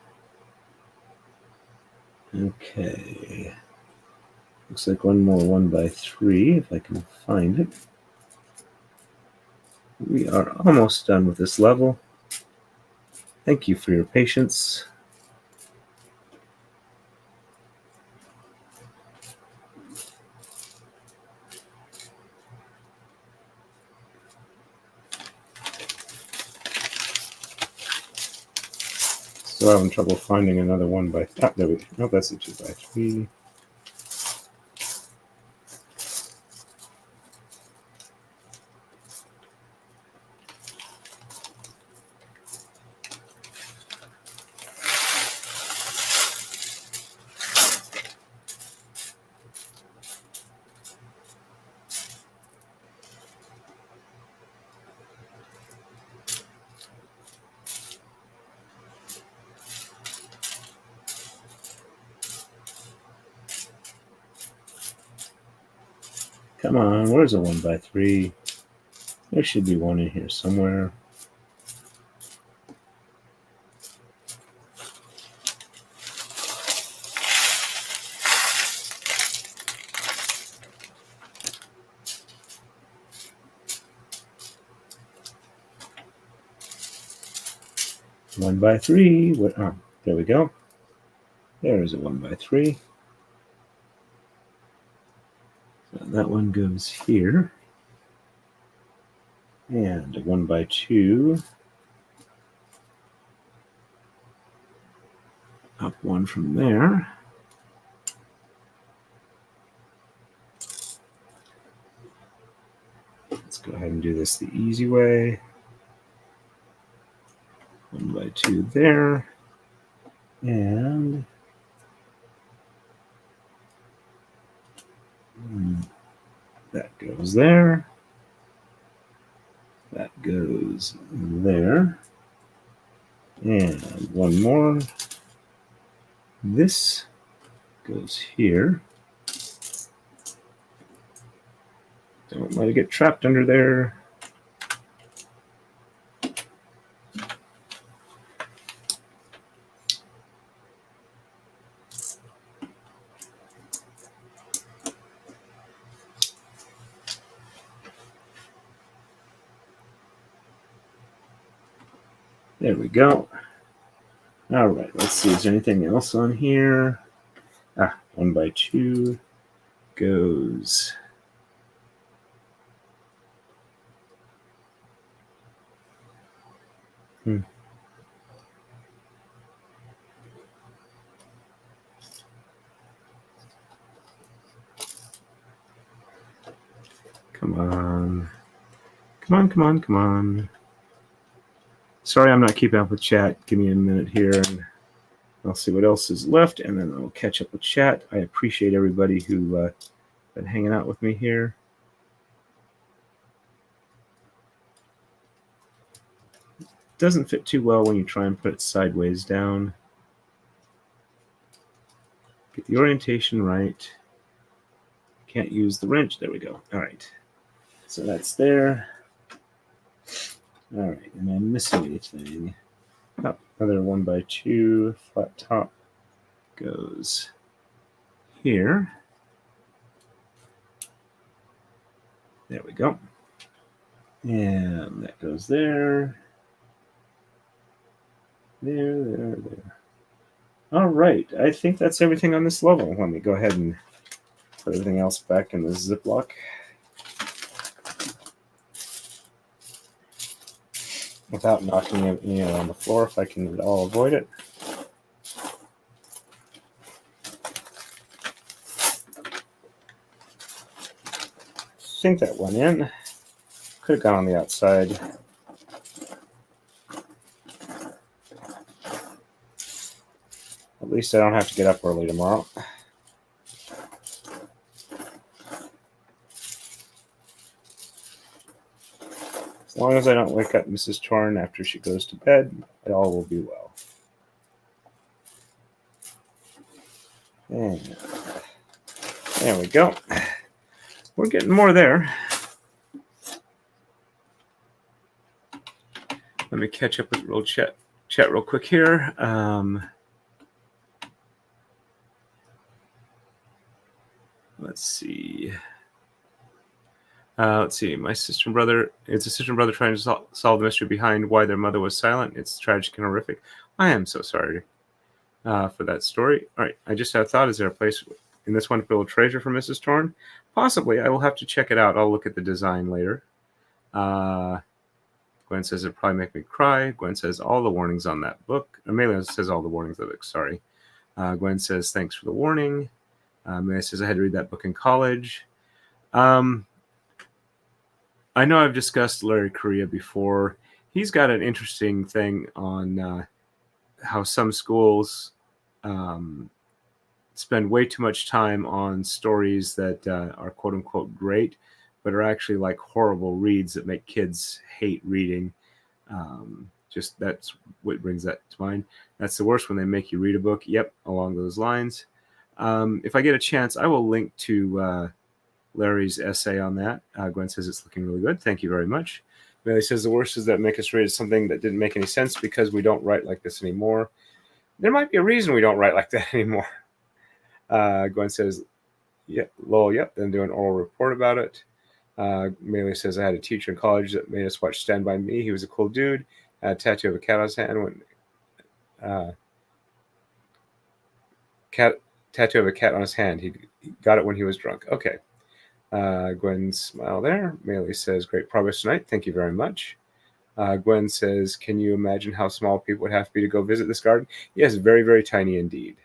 Okay. Looks like one more 1x3, if I can find it. We are almost done with this level. Thank you for your patience. Still having trouble finding another 1x3. Ah, there we go. No, that's a 2x3. Come on, where's a 1x3? There should be one in here somewhere. One by three. What? Oh, there we go. There is a 1x3. So that one goes here. And a 1x2. Up one from there. Let's go ahead and do this the easy way. 1x2 there. And that goes there. That goes there. And one more. This goes here. Don't let it get trapped under there. There we go. All right, let's see. Is there anything else on here? 1x2 goes. Come on. Come on, come on, come on. Sorry I'm not keeping up with chat. Give me a minute here and I'll see what else is left and then I'll catch up with chat. I appreciate everybody who been hanging out with me here. Doesn't fit too well when you try and put it sideways down. Get the orientation right. Can't use the wrench. There we go. All right. So that's there. All right. Am I missing anything? Oh, another 1x2 flat top goes here. There we go. And that goes there. There. All right. I think that's everything on this level. Let me go ahead and put everything else back in the Ziploc. Without knocking it on the floor, if I can at all avoid it. I think that went in. Could have gone on the outside. At least I don't have to get up early tomorrow. As long as I don't wake up Mrs. Torn after she goes to bed, it all will be well. And there we go. We're getting more there. Let me catch up with real chat real quick here. Let's see. My sister and brother. It's a sister and brother trying to solve the mystery behind why their mother was silent. It's tragic and horrific. I am so sorry for that story. All right, I just had a thought. Is there a place in this one to build a treasure for Mrs. Torn? Possibly. I will have to check it out. I'll look at the design later. Gwen says it'd probably make me cry. Gwen says all the warnings on that book. Amelia says all the warnings of the book. Sorry. Gwen says thanks for the warning. Amelia says I had to read that book in college. I know I've discussed Larry Correia before. He's got an interesting thing on how some schools spend way too much time on stories that are quote unquote great, but are actually like horrible reads that make kids hate reading. Just that's what brings that to mind. That's the worst when they make you read a book. Yep, along those lines. If I get a chance, I will link to Larry's essay on that. Gwen says it's looking really good. Thank you very much. Bailey says the worst is that make us read something that didn't make any sense because we don't write like this anymore. There might be a reason we don't write like that anymore. Gwen says, yeah, lol, yep, then do an oral report about it. Bailey says I had a teacher in college that made us watch Stand By Me. He was a cool dude. Had a tattoo of a cat on his hand. Tattoo of a cat on his hand. He got it when he was drunk. Okay. Gwen smile there. Bailey says, great progress tonight. Thank you very much. Gwen says, can you imagine how small people would have to be to go visit this garden? Yes, very, very tiny indeed.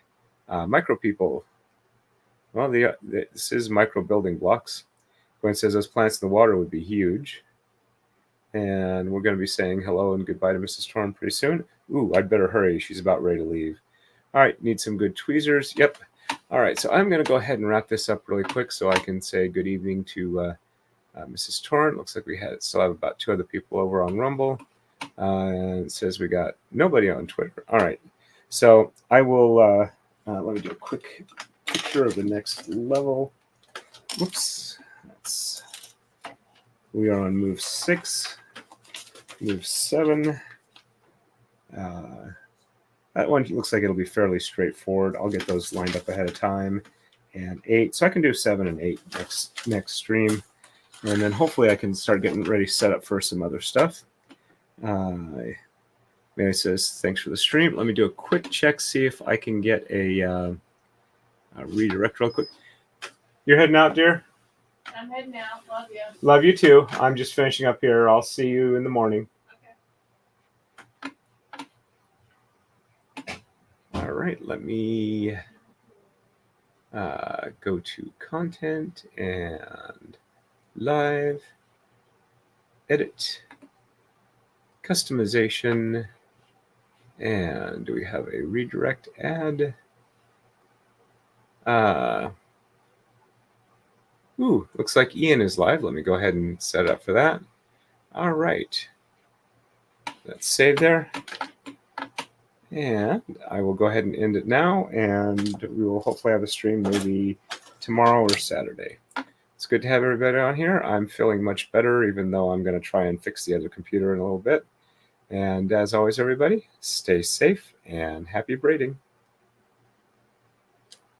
Micro people. Well, this is micro building blocks. Gwen says those plants in the water would be huge. And we're going to be saying hello and goodbye to Mrs. Torn pretty soon. Ooh, I'd better hurry. She's about ready to leave. All right, need some good tweezers. Yep. All right, so I'm going to go ahead and wrap this up really quick so I can say good evening to Mrs. Torrent. Looks like we still have about 2 other people over on Rumble. It says we got nobody on Twitter. All right, so I will let me do a quick picture of the next level. Whoops. We are on move 6, move 7. That one looks like it'll be fairly straightforward. I'll get those lined up ahead of time. And 8. So I can do 7 and 8 next stream. And then hopefully I can start getting ready set up for some other stuff. Mary says, thanks for the stream. Let me do a quick check, see if I can get a redirect real quick. You're heading out, dear? I'm heading out. Love you. Love you too. I'm just finishing up here. I'll see you in the morning. All right, let me go to content and live, edit, customization, and do we have a redirect ad? Looks like Ian is live. Let me go ahead and set it up for that. All right, that's saved there. And I will go ahead and end it now, and we will hopefully have a stream maybe tomorrow or Saturday. It's good to have everybody on here. I'm feeling much better, even though I'm going to try and fix the other computer in a little bit. And as always, everybody, stay safe and happy braiding.